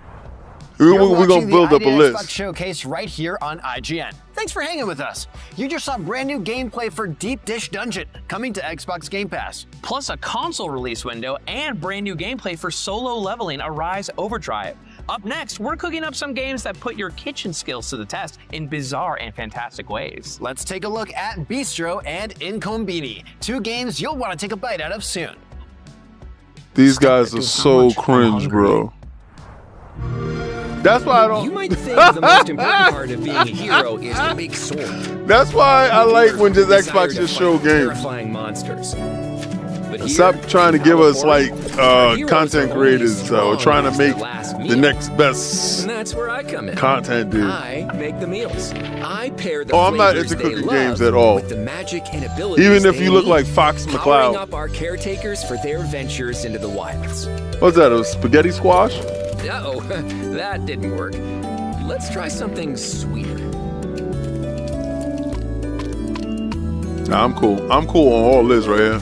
We're gonna build up a list. Xbox Showcase right here on IGN. Thanks for hanging with us. You just saw brand new gameplay for Deep Dish Dungeon coming to Xbox Game Pass. Plus a console release window and brand new gameplay for solo leveling Arise Overdrive. Up next, we're cooking up some games that put your kitchen skills to the test in bizarre and fantastic ways. Let's take a look at Bistro and Incombini, 2 games you'll want to take a bite out of soon. These guys are so cringe, bro. That's why I don't. You might think the most important part of being a hero is to make sword. That's why I like when just Xbox just show games. Terrifying monsters. But here, Stop trying to give us like heroes content are creators strong trying to as make their last the meal. next best And that's where I come in. content, dude. I make the meals. I pair the Oh, I'm not flavors into they cooking love games at all. with the magic and abilities Even if they you look need, like Fox powering McCloud. up our caretakers for their ventures into the wilds. What's that? A spaghetti squash? Uh-oh, that didn't work. Let's try something sweeter. Nah, I'm cool. I'm cool on all this right here.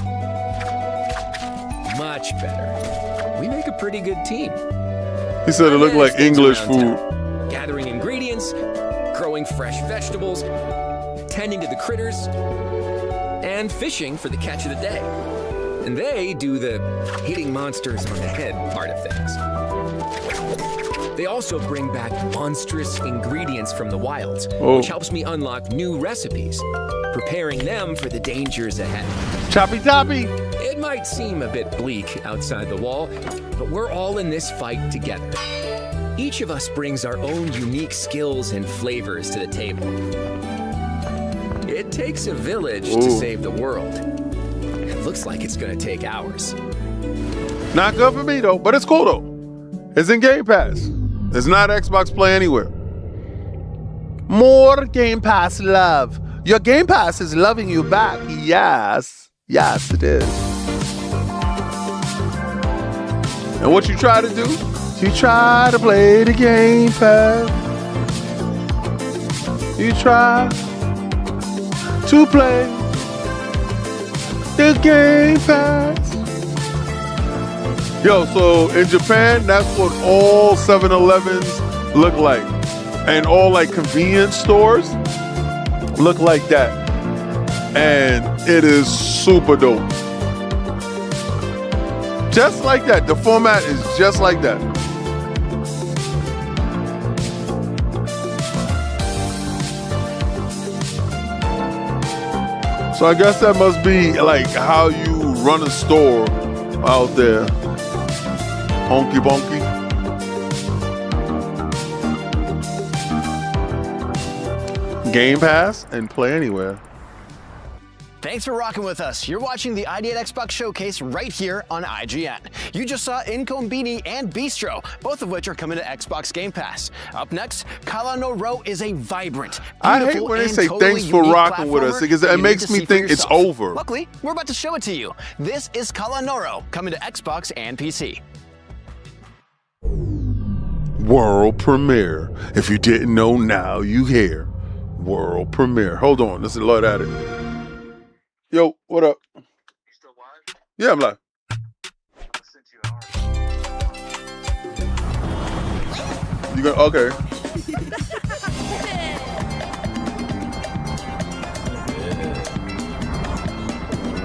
Much better. We make a pretty good team. He said it looked like English food. Gathering ingredients, growing fresh vegetables, tending to the critters, and fishing for the catch of the day. And they do the hitting monsters on the head part of things. They also bring back monstrous ingredients from the wilds, which helps me unlock new recipes, preparing them for the dangers ahead. Choppy toppy! It might seem a bit bleak outside the wall, but we're all in this fight together. Each of us brings our own unique skills and flavors to the table. It takes a village to save the world. It looks like it's gonna take hours. Not good for me though, but it's cool though. It's in Game Pass. It's not Xbox Play Anywhere. More Game Pass love. Your Game Pass is loving you back. Yes. Yes, it is. And what you try to do? You try to play the Game Pass. You try to play the Game Pass. Yo, so in Japan, that's what all 7-Elevens look like. And all like convenience stores look like that. And it is super dope. Just like that. The format is just like that. So I guess that must be like how you run a store out there. Honky bonky. Game Pass and play anywhere. Thanks for rocking with us. You're watching the ID at Xbox Showcase right here on IGN. You just saw Incombini and Bistro, both of which are coming to Xbox Game Pass. Up next, Kala no Ro is a vibrant, I hate when they say totally thanks for rocking with us because it makes me think it's over. Luckily, we're about to show it to you. This is Kala no Ro, coming to Xbox and PC. World premiere. If you didn't know, now you hear. World premiere. Hold on, this is Lord at it. Yo, what up? You still live? Yeah, I'm live. You got okay.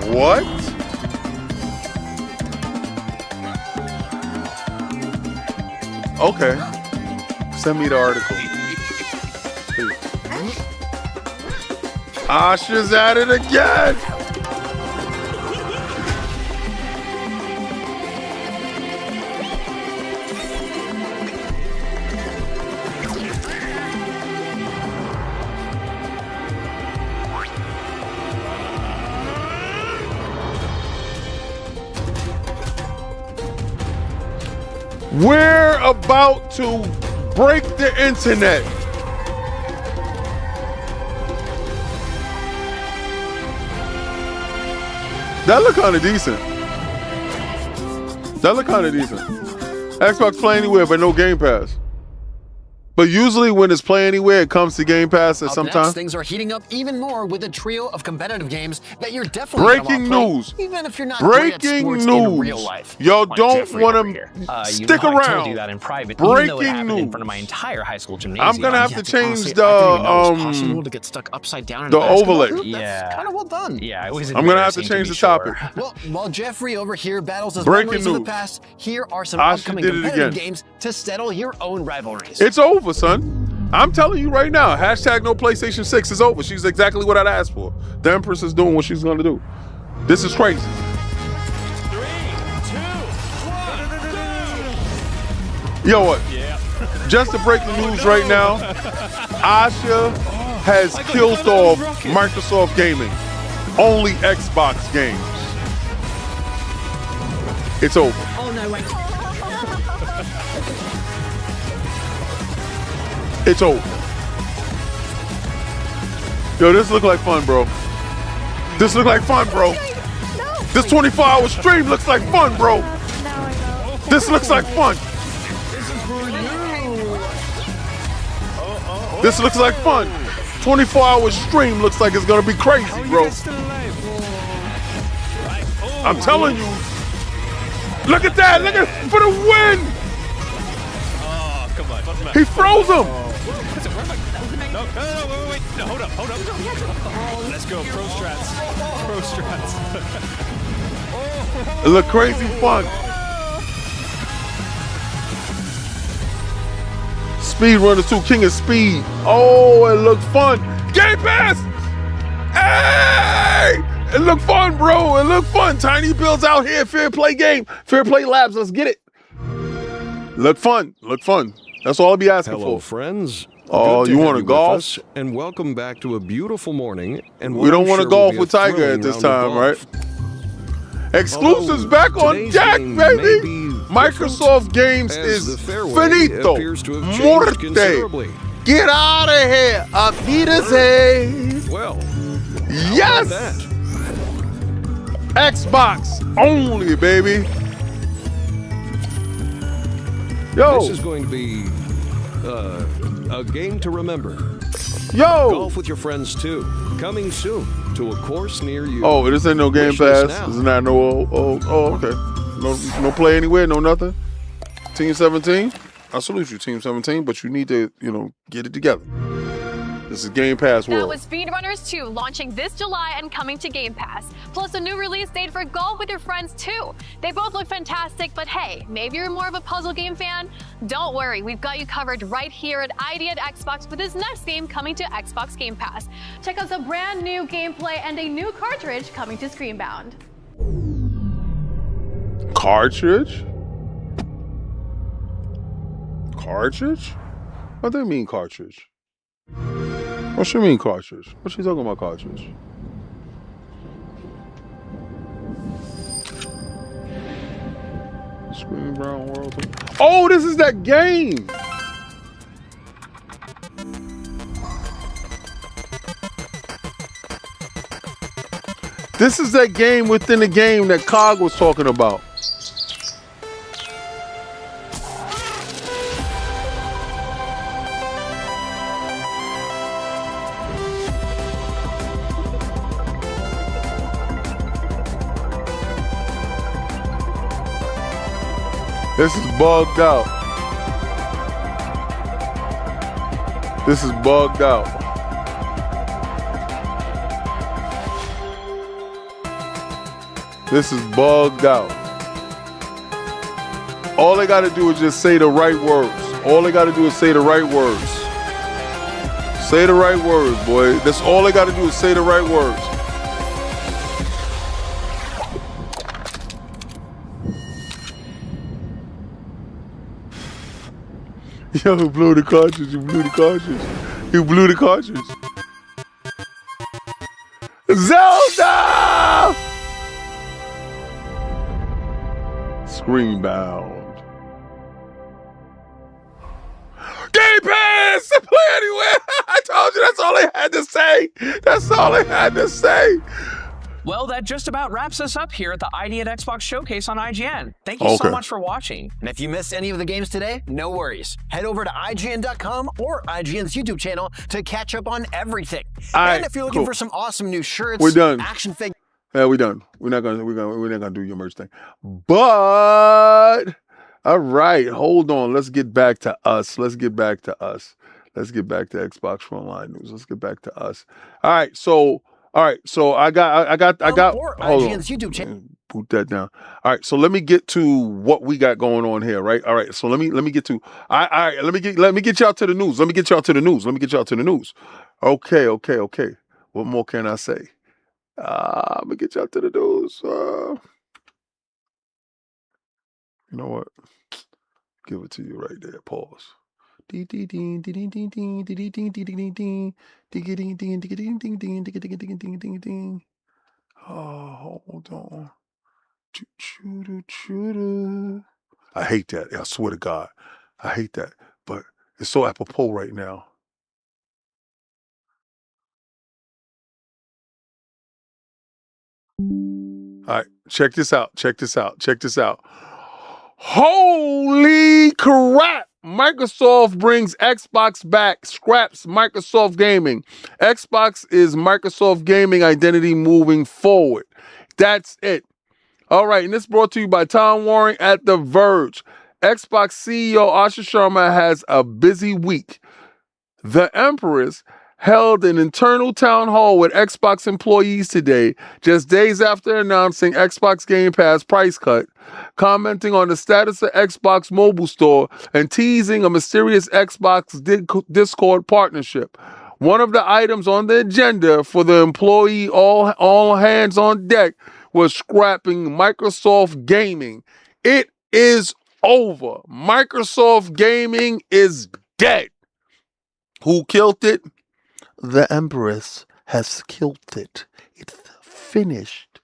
What? Okay. Send me the article. Asha's at it again. We're about to break the internet. That look kind of decent. That look kind of decent. Xbox Play Anywhere, but no Game Pass. But usually when it's Play Anywhere, it comes to Game Pass at some time. Things are heating up even more with a trio of competitive games that you're definitely breaking news. Even if you're not breaking great at sports news. in real life. Y'all don't want to stick you know, around. I told you that in private, breaking even though it happened news. in front of my entire high school gymnasium. I'm gonna have to change honestly, the I didn't even know it was possible to get stuck upside down in the a basketball overlay. hoop. Yeah, That's kind of well done. Yeah, it was. I'm gonna have to change the topic. Well, while Jeffrey over here battles his Breaking memories of the news. past, here are some Asha upcoming did it competitive again. games to settle your own rivalries. It's over, son. I'm telling you right now, hashtag no PlayStation 6 is over. She's exactly what I'd asked for. The Empress is doing what she's gonna do. This is crazy. 3, 2, 1. Yo, what? Yeah. Just to break the news right now, Asha has killed off Microsoft Gaming. Only Xbox games. It's over. Oh, no, wait. It's over. Yo, this look like fun, bro. This look like fun, bro. This 24-hour stream looks like fun, bro. This looks like fun. This looks like fun. 24-hour stream looks like it's gonna be crazy, bro. I'm telling you. Look at that. Look at for the win. Oh, come on. He froze him. No, wait. No, hold up. Let's go. Pro strats. It looked crazy fun. Speedrunners 2, King of Speed. Oh, it looked fun. Game Pass. Hey, it looked fun, bro. It looked fun. Tiny builds out here. Fair Play game. Fair Play Labs. Let's get it. Look fun. That's all I'll be asking for. Hello, friends. Oh, you want to golf? And welcome back to a beautiful morning. And we don't want to golf with Tiger at this time, right? Exclusives back on deck, baby. Microsoft Games is finito. Muerte. Get out of here. Wiedersehen. Well, yes. Xbox only, baby. Yo. This is going to be a game to remember. Yo. Golf with your friends too. Coming soon to a course near you. Oh, this ain't no Game Pass. This is not no. Oh, okay. No Play Anywhere. No nothing. Team 17. I salute you, Team 17, but you need to, get it together. This is Game Pass That world. was Speedrunners 2 launching this July and coming to Game Pass. Plus a new release date for Golf with Your Friends 2. They both look fantastic, but hey, maybe you're more of a puzzle game fan? Don't worry, we've got you covered right here at ID at Xbox with this next game coming to Xbox Game Pass. Check out some brand new gameplay and a new cartridge coming to Screenbound. Cartridge? Cartridge? What do they mean cartridge? What she mean cartridge? What she talking about cartridge? Screen Brown World. Oh, this is that game. This is that game within the game that Cog was talking about. This is bugged out. This is bugged out. This is bugged out. All they got to do is just say the right words. All they got to do is say the right words. Say the right words, boy. That's all they got to do is say the right words. Yo, who blew the cartridge? You blew the cartridge. You blew the cartridge. Zelda! Screenbound. Game Pass! Play anywhere! I told you that's all they had to say. That's all they had to say. Well, that just about wraps us up here at the ID at Xbox Showcase on IGN. Thank you so much for watching. And if you missed any of the games today, no worries. Head over to IGN.com or IGN's YouTube channel to catch up on everything. And if you're looking for some awesome new shirts, we're done. Action figures. Yeah, we're done. We're not gonna do your merch thing. But all right, hold on. Let's get back to us. Let's get back to us. Let's get back to Xbox Frontline News. Let's get back to us. All right, so I got hold on. YouTube channel. Put that down. All right, so let me get to what we got going on here, right? All right, so let me get to let me get y'all to the news. Let me get y'all to the news. Okay. What more can I say? Let me get y'all to the news. You know what? Give it to you right there. Pause. Oh, hold on. I hate that. I swear to God. I hate that. But it's so apropos right now. All right, check this out. Holy crap! Microsoft brings Xbox back, scraps Microsoft Gaming. Xbox is Microsoft Gaming identity moving forward. That's it. All right, and this brought to you by Tom Warren at The Verge. Xbox CEO Asha Sharma has a busy week. The Empress held an internal town hall with Xbox employees today, just days after announcing Xbox Game Pass price cut, commenting on the status of Xbox Mobile Store and teasing a mysterious Xbox Discord partnership. One of the items on the agenda for the employee all hands on deck was scrapping Microsoft Gaming. It is over. Microsoft Gaming is dead. Who killed it? The Empress has killed it. It's finished.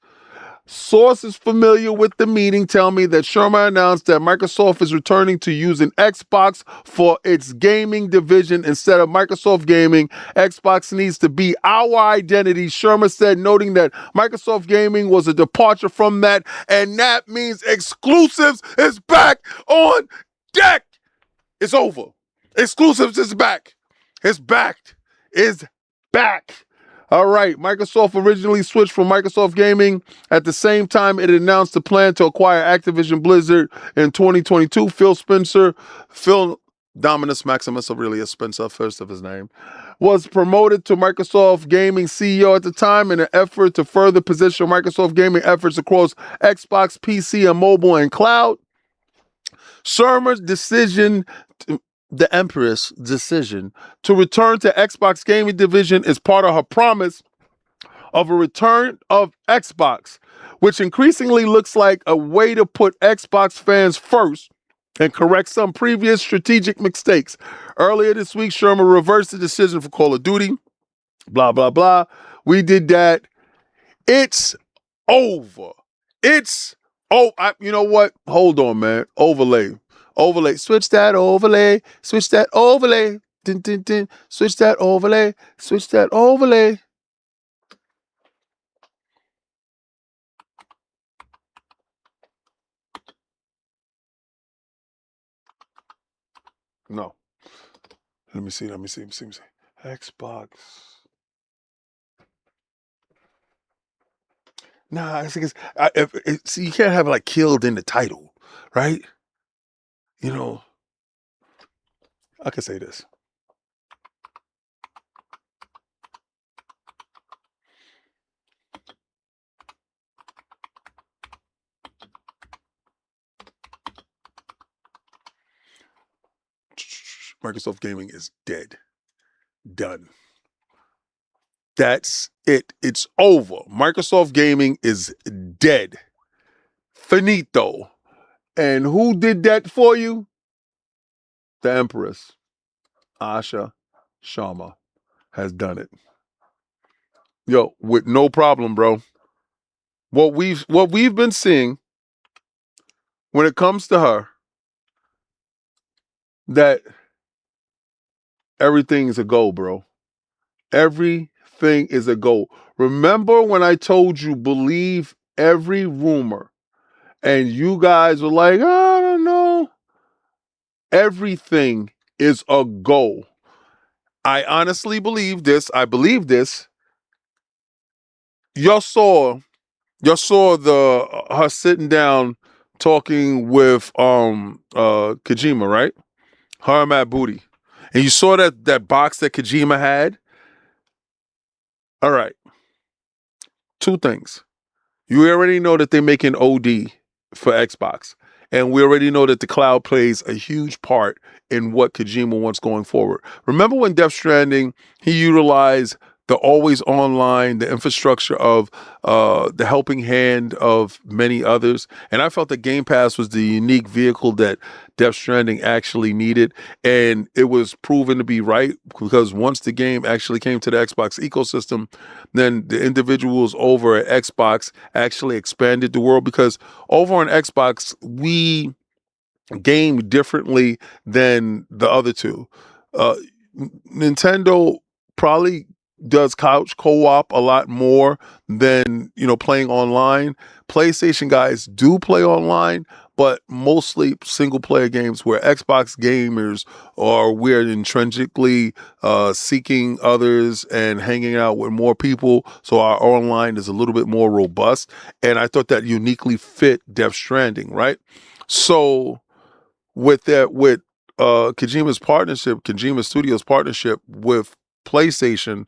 Sources familiar with the meeting tell me that Sharma announced that Microsoft is returning to using Xbox for its gaming division instead of Microsoft Gaming. Xbox needs to be our identity, Sharma said, noting that Microsoft Gaming was a departure from that, and that means exclusives is back on deck. It's over. Exclusives is back. It's back. Is back. All right. Microsoft originally switched from Microsoft Gaming. At the same time, it announced the plan to acquire Activision Blizzard in 2022. Phil Dominus Maximus Aurelius Spencer, first of his name, was promoted to Microsoft Gaming CEO at the time in an effort to further position Microsoft Gaming efforts across Xbox, PC, and mobile and cloud. Sharma's decision the Empress decision to return to Xbox Gaming Division is part of her promise of a return of Xbox, which increasingly looks like a way to put Xbox fans first and correct some previous strategic mistakes. Earlier this week, Sharma reversed the decision for Call of Duty, blah, blah, blah. We did that. It's over. You know what? Hold on, man. Overlay. Switch that overlay. Switch that overlay. Din, din, din. Switch that overlay. Switch that overlay. No. Let me see. Xbox. Nah, I think see, you can't have like killed in the title, right? You know, I could say this. Microsoft Gaming is dead. Done. That's it. It's over. Microsoft Gaming is dead. Finito. And who did that for you? The Empress, Asha Sharma, has done it. Yo, with no problem, bro. What we've been seeing when it comes to her, that everything is a go, bro. Everything is a go. Remember when I told you believe every rumor and you guys were like, I don't know. Everything is a go. I honestly believe this. I believe this. Y'all saw her sitting down talking with Kojima, right? Her and Matt Booty. And you saw that box that Kojima had? All right. Two things. You already know that they're making OD for Xbox. And we already know that the cloud plays a huge part in what Kojima wants going forward. Remember when Death Stranding, he utilized the always online, the infrastructure of the helping hand of many others. And I felt that Game Pass was the unique vehicle that Death Stranding actually needed. And it was proven to be right, because once the game actually came to the Xbox ecosystem, then the individuals over at Xbox actually expanded the world, because over on Xbox, we game differently than the other two. Nintendo probably does couch co-op a lot more than, playing online. PlayStation guys do play online, but mostly single player games, where Xbox gamers we're intrinsically seeking others and hanging out with more people. So our online is a little bit more robust. And I thought that uniquely fit Death Stranding, right? So with Kojima Studios partnership with PlayStation,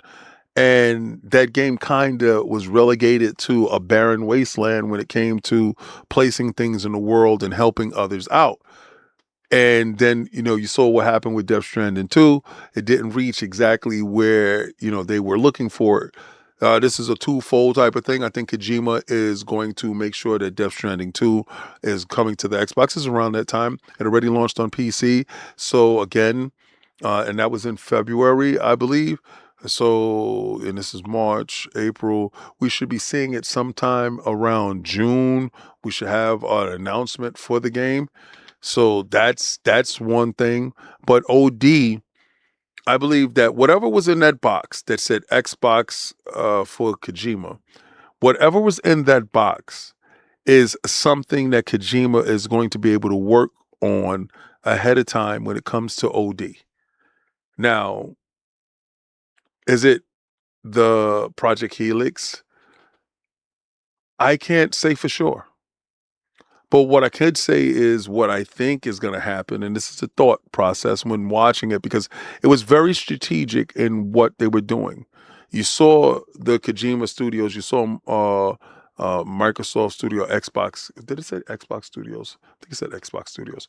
and that game kind of was relegated to a barren wasteland when it came to placing things in the world and helping others out. And then, you saw what happened with Death Stranding 2. It didn't reach exactly where, they were looking for it. This is a twofold type of thing. I think Kojima is going to make sure that Death Stranding 2 is coming to the Xboxes around that time. It already launched on PC. So again, and that was in February, I believe. So, and this is March, April. We should be seeing it sometime around June. We should have an announcement for the game. So that's one thing. But OD, I believe that whatever was in that box that said Xbox for Kojima, whatever was in that box is something that Kojima is going to be able to work on ahead of time when it comes to OD. Now, is it the Project Helix? I can't say for sure. But what I could say is what I think is going to happen, and this is a thought process when watching it, because it was very strategic in what they were doing. You saw the Kojima Studios, you saw Microsoft Studio, Xbox. Did it say Xbox Studios? I think it said Xbox Studios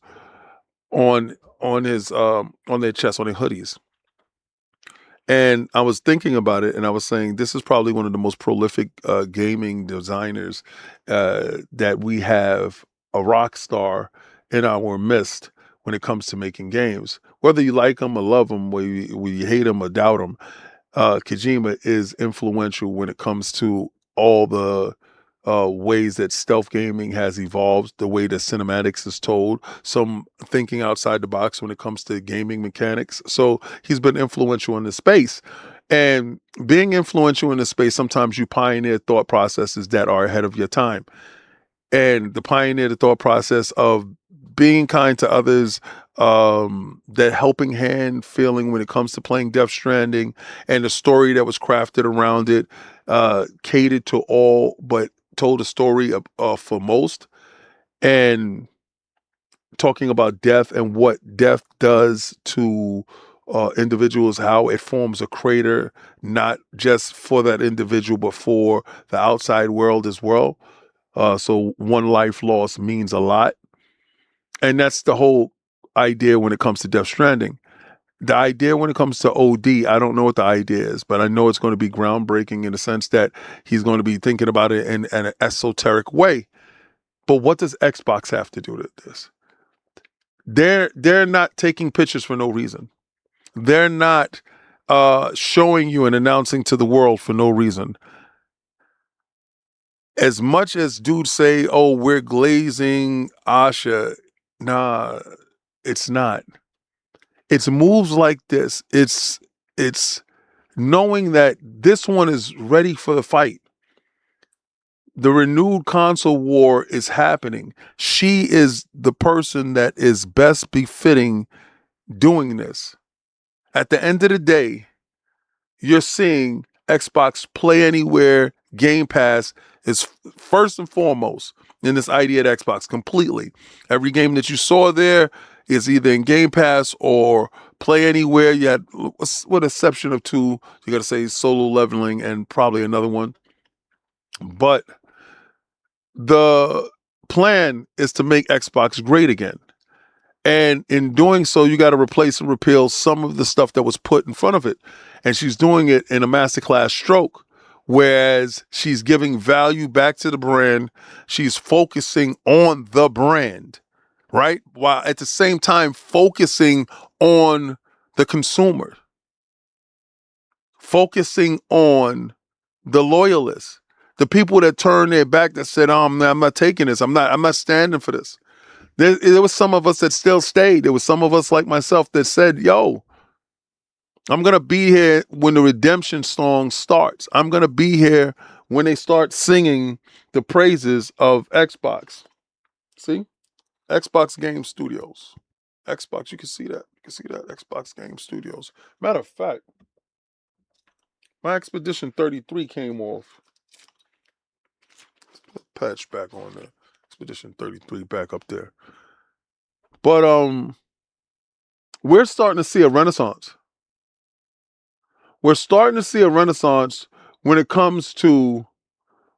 on his on their chest, on their hoodies. And I was thinking about it, and I was saying this is probably one of the most prolific gaming designers that we have, a rock star in our midst when it comes to making games. Whether you like them or love them, whether you hate them or doubt them, Kojima is influential when it comes to all the ways that stealth gaming has evolved, the way that cinematics is told, some thinking outside the box when it comes to gaming mechanics. So he's been influential in this space. And being influential in this space, sometimes you pioneer thought processes that are ahead of your time. And the pioneer the thought process of being kind to others, that helping hand feeling when it comes to playing Death Stranding, and the story that was crafted around it, catered to all, but told a story for most, and talking about death and what death does to individuals, how it forms a crater, not just for that individual, but for the outside world as well. So one life lost means a lot. And that's the whole idea when it comes to Death Stranding. The idea when it comes to OD, I don't know what the idea is, but I know it's going to be groundbreaking in the sense that he's going to be thinking about it in an esoteric way. But what does Xbox have to do with this? They're not taking pictures for no reason. They're not showing you and announcing to the world for no reason. As much as dudes say, oh, we're glazing Asha, nah, it's not. It's moves like this. It's knowing that this one is ready for the fight. The renewed console war is happening. She is the person that is best befitting doing this. At the end of the day, you're seeing Xbox Play Anywhere, Game Pass is first and foremost in this idea at Xbox completely. Every game that you saw there is either in Game Pass or Play Anywhere. You had, with exception of two, you got to say Solo Leveling and probably another one. But the plan is to make Xbox great again. And in doing so, you got to replace and repeal some of the stuff that was put in front of it. And she's doing it in a masterclass stroke, whereas she's giving value back to the brand. She's focusing on the brand, right? While at the same time focusing on the consumer, focusing on the loyalists, the people that turned their back, that said, I'm not taking this. I'm not standing for this. There was some of us that still stayed. There was some of us like myself that said, yo, I'm going to be here when the redemption song starts. I'm going to be here when they start singing the praises of Xbox. See? Xbox Game Studios. Xbox, you can see that. You can see that. Xbox Game Studios. Matter of fact, my Expedition 33 came off. Put a patch back on there. Expedition 33 back up there. But we're starting to see a renaissance. We're starting to see a renaissance when it comes to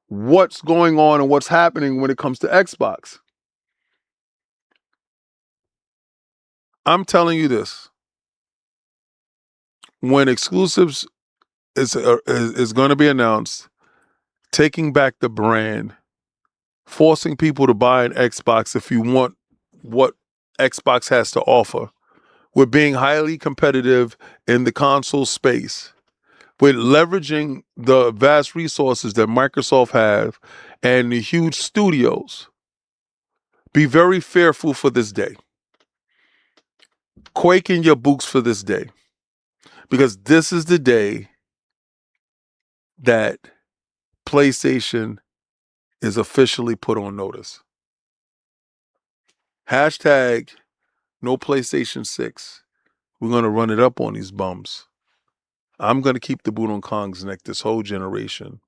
what's going on and what's happening when it comes to Xbox. I'm telling you this. When exclusives is going to be announced, taking back the brand, forcing people to buy an Xbox if you want what Xbox has to offer. We're being highly competitive in the console space. We're leveraging the vast resources that Microsoft have and the huge studios. Be very fearful for this day. Quake in your boots for this day. Because this is the day that PlayStation is officially put on notice. Hashtag no PlayStation 6. We're going to run it up on these bums. I'm going to keep the boot on Kong's neck. This whole generation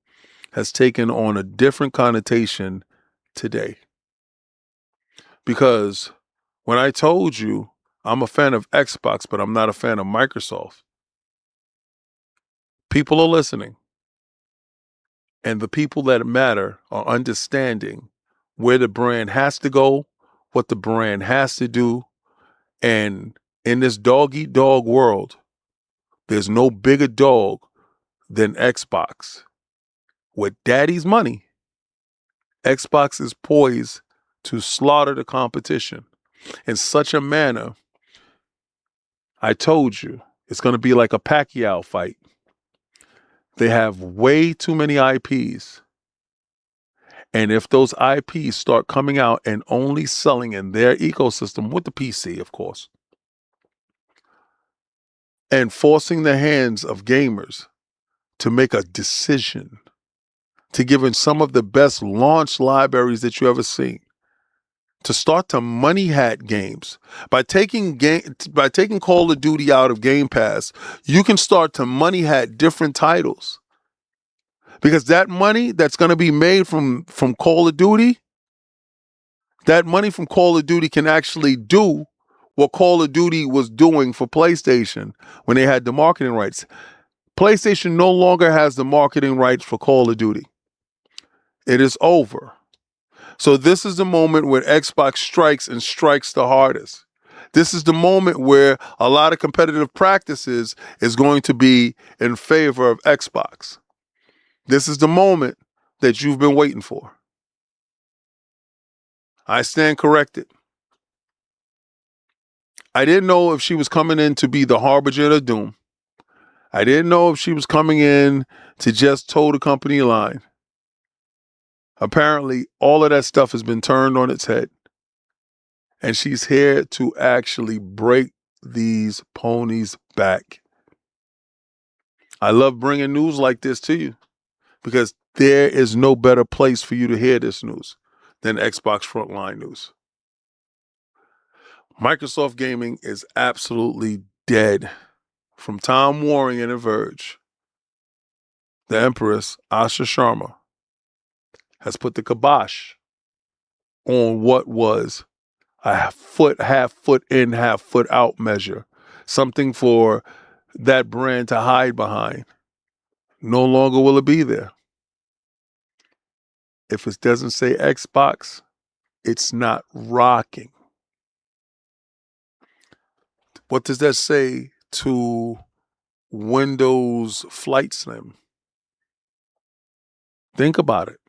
has taken on a different connotation today. Because when I told you I'm a fan of Xbox, but I'm not a fan of Microsoft, people are listening. And the people that matter are understanding where the brand has to go, what the brand has to do. And in this dog-eat-dog world, there's no bigger dog than Xbox. With daddy's money, Xbox is poised to slaughter the competition in such a manner. I told you, it's going to be like a Pacquiao fight. They have way too many IPs. And if those IPs start coming out and only selling in their ecosystem with the PC, of course, and forcing the hands of gamers to make a decision to give in some of the best launch libraries that you ever seen, to start to money hat games. By taking Call of Duty out of Game Pass, you can start to money hat different titles. Because that money that's going to be made from Call of Duty, that money from Call of Duty can actually do what Call of Duty was doing for PlayStation when they had the marketing rights. PlayStation no longer has the marketing rights for Call of Duty. It is over. So this is the moment where Xbox strikes and strikes the hardest. This is the moment where a lot of competitive practices is going to be in favor of Xbox. This is the moment that you've been waiting for. I stand corrected. I didn't know if she was coming in to be the harbinger of doom. I didn't know if she was coming in to just toe the company line. Apparently, all of that stuff has been turned on its head. And she's here to actually break these ponies back. I love bringing news like this to you because there is no better place for you to hear this news than Xbox Frontline News. Microsoft Gaming is absolutely dead. From Tom Waring and The Verge, the Empress, Asha Sharma, has put the kibosh on what was a half foot in, half foot out measure. Something for that brand to hide behind. No longer will it be there. If it doesn't say Xbox, it's not rocking. What does that say to Windows Flight Sim? Think about it.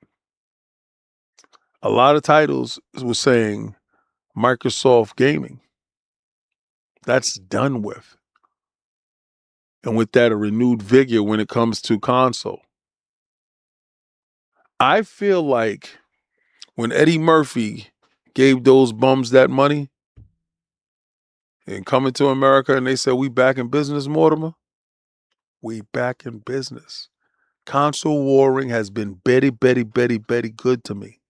A lot of titles were saying Microsoft Gaming. That's done with. And with that, a renewed vigor when it comes to console. I feel like when Eddie Murphy gave those bums that money and coming to America and they said, we back in business, Mortimer. We back in business. Console warring has been Betty good to me.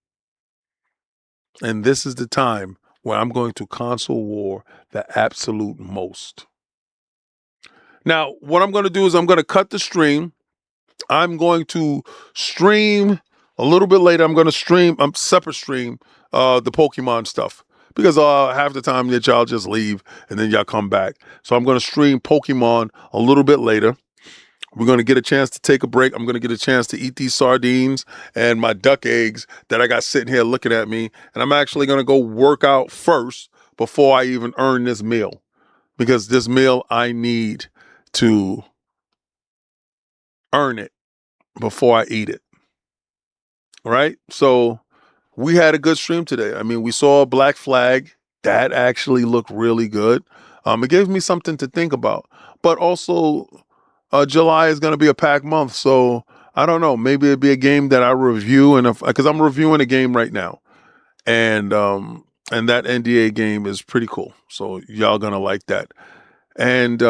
And this is the time where I'm going to console war the absolute most. Now, what I'm going to do is I'm going to cut the stream. I'm going to stream a little bit later. I'm going to stream, separate stream the Pokemon stuff. Because half the time that y'all just leave and then y'all come back. So I'm going to stream Pokemon a little bit later. We're going to get a chance to take a break. I'm going to get a chance to eat these sardines and my duck eggs that I got sitting here looking at me. And I'm actually going to go work out first before I even earn this meal. Because this meal, I need to earn it before I eat it. All right? So we had a good stream today. I mean, we saw Black Flag. That actually looked really good. It gave me something to think about. But also, July is going to be a packed month. So I don't know. Maybe it'd be a game that I review. And because I'm reviewing a game right now. And that NDA game is pretty cool. So y'all going to like that. And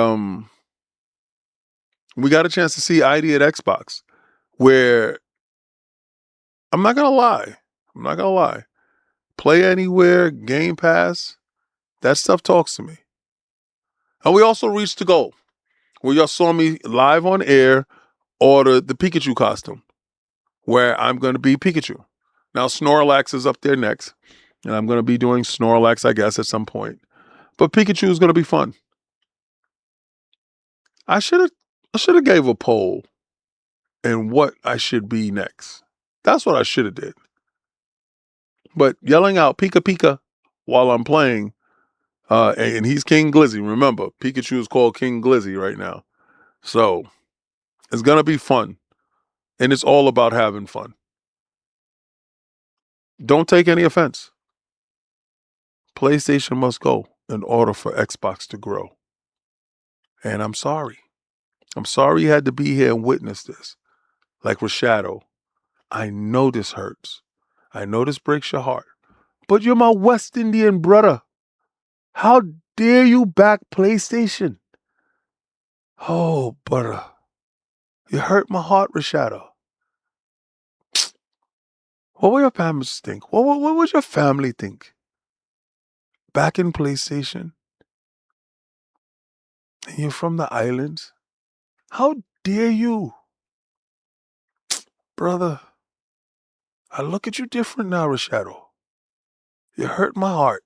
we got a chance to see ID at Xbox, where I'm not going to lie. Play Anywhere, Game Pass, that stuff talks to me. And we also reached the goal where y'all saw me live on air order the Pikachu costume, where I'm going to be Pikachu. Now, Snorlax is up there next, and I'm going to be doing Snorlax, I guess, at some point. But Pikachu is going to be fun. I should have gave a poll in what I should be next. That's what I should have did. But yelling out Pika Pika while I'm playing, and he's King Glizzy. Remember, Pikachu is called King Glizzy right now. So it's going to be fun. And it's all about having fun. Don't take any offense. PlayStation must go in order for Xbox to grow. And I'm sorry. I'm sorry you had to be here and witness this. Like Rashado, I know this hurts. I know this breaks your heart. But you're my West Indian brother. How dare you back PlayStation? Oh, brother. You hurt my heart, Rashado. What will your parents think? What would your family think? Back in PlayStation? And you're from the islands? How dare you? Brother, I look at you different now, Rashado. You hurt my heart.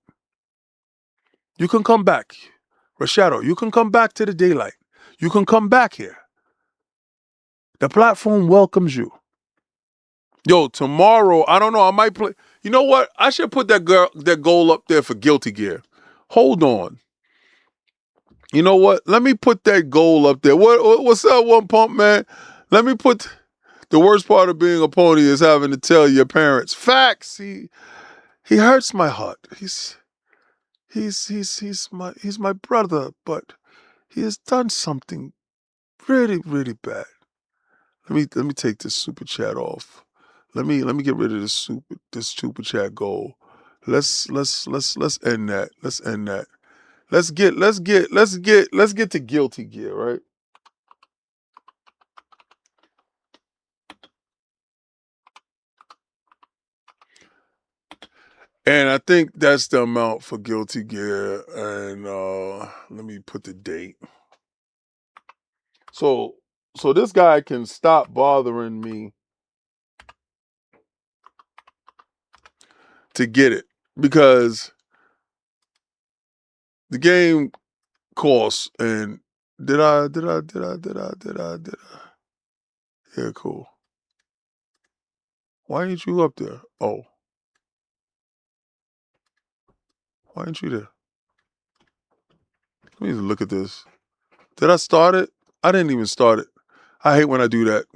You can come back. Rashado, you can come back to the daylight. You can come back here. The platform welcomes you. Yo, tomorrow, I don't know, I might play. You know what? I should put that goal up there for Guilty Gear. Hold on. You know what? Let me put that goal up there. What's up, One Pump, man? Let me put... The worst part of being a pony is having to tell your parents. Facts. He hurts my heart. He's my brother, but he has done something really, really bad. Let me take this super chat off. Let me get rid of this super chat goal. Let's end that. Let's end that. Let's get to Guilty Gear, right? And I think that's the amount for Guilty Gear. And let me put the date. So this guy can stop bothering me to get it, because the game costs. And did I? Yeah, cool. Why ain't you up there? Oh. Why ain't you there? Let me look at this. Did I start it? I didn't even start it. I hate when I do that.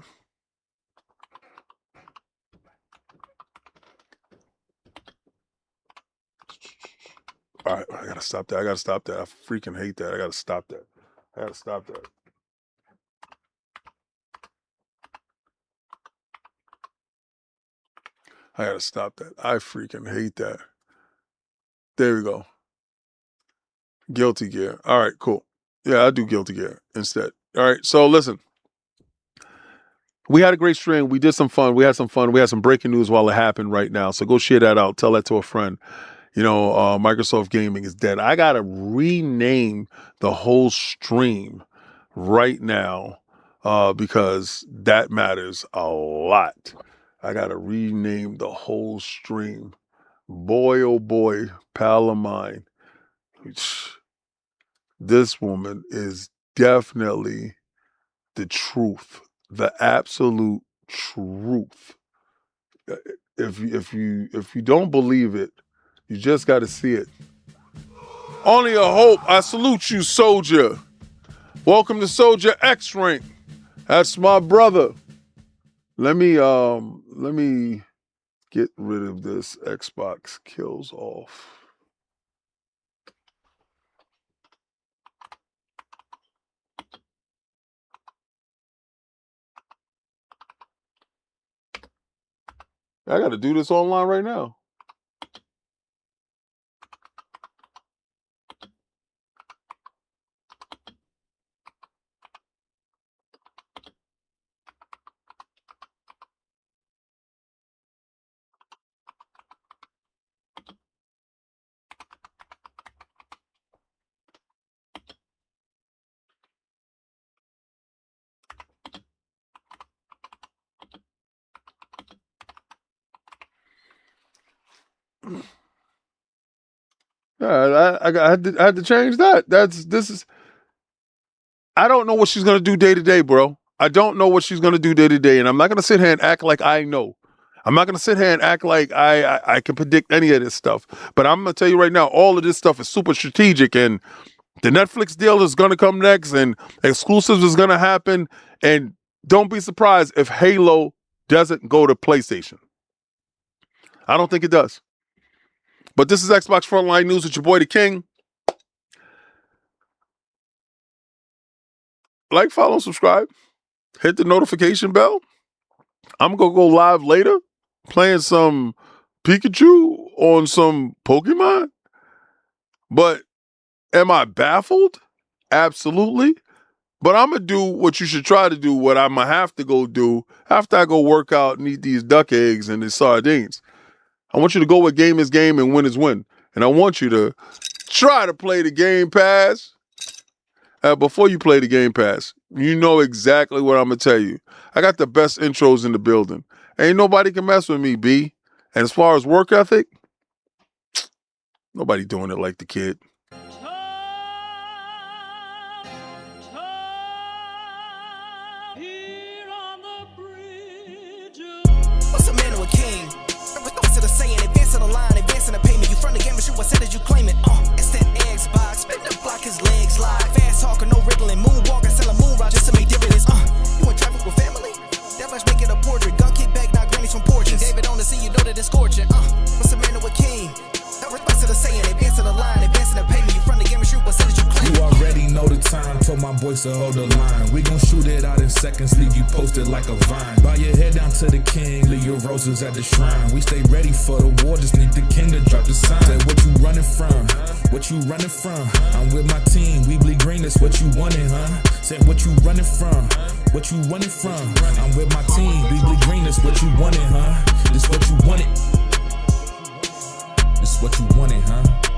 All right, I gotta stop that. I freaking hate that. I gotta stop that. I freaking hate that. There we go. Guilty Gear. All right, cool. Yeah, I do Guilty Gear instead. All right, so listen. We had a great stream. We did some fun. We had some fun. We had some breaking news while it happened right now. So go share that out. Tell that to a friend. You know, Microsoft Gaming is dead. I got to rename the whole stream right now because that matters a lot. I got to rename the whole stream. Boy, oh boy, pal of mine. This woman is definitely the truth, the absolute truth. If you don't believe it, you just got to see it. Only a hope. I salute you, Soldier. Welcome to Soldier X Rank. That's my brother. Let me get rid of this Xbox kills off. I got to do this online right now. Yeah, I had to change that. I don't know what she's gonna do day to day, bro. I don't know what she's gonna do day to day, and I'm not gonna sit here and act like I know. I'm not gonna sit here and act like I can predict any of this stuff. But I'm gonna tell you right now, all of this stuff is super strategic, and the Netflix deal is gonna come next, and exclusives is gonna happen. And don't be surprised if Halo doesn't go to PlayStation. I don't think it does. But this is Xbox Frontline News with your boy, The King. like, follow, and subscribe. Hit the notification bell. I'm going to go live later playing some Pikachu on some Pokemon. But am I baffled? Absolutely. But I'm going to do what you should try to do, what I'm going to have to go do after I go work out and eat these duck eggs and these sardines. I want you to go with game is game and win is win. And I want you to try to play the Game Pass. Before you play the Game Pass, you know exactly what I'm going to tell you. I got the best intros in the building. Ain't nobody can mess with me, B. And as far as work ethic, nobody doing it like the kid. What's a man or a king? What's it a saying? Advancing the line, advancing the payment. You front the game, but shoot what said as you claim it. It's that Xbox, spin the block, his legs slide. Fast talking, no wriggling, moonwalking, selling moon rock just to make dividends. You in traffic with family? That much make it a portrait. Gun kick back, now grannies from porches. David on the sea, you know that it's scorching. What's a man or a king? What's it a saying? Advancing the line, advancing the payment. You front the game, but shoot what said as you claim it. You already know the time, told my boys to hold the line. We gon' shoot it out in seconds, leave you posted like a vine. Bow your head down to the king, leave your roses at the shrine. We stay ready for the war, just need the king to drop the sign. Say what you running from, what you running from. I'm with my team, we bleed green, that's what you wanted, huh? Said what you running from, what you running from. I'm with my team, we bleed green, that's what you wanted, huh? This what you wanted. This what you wanted, huh?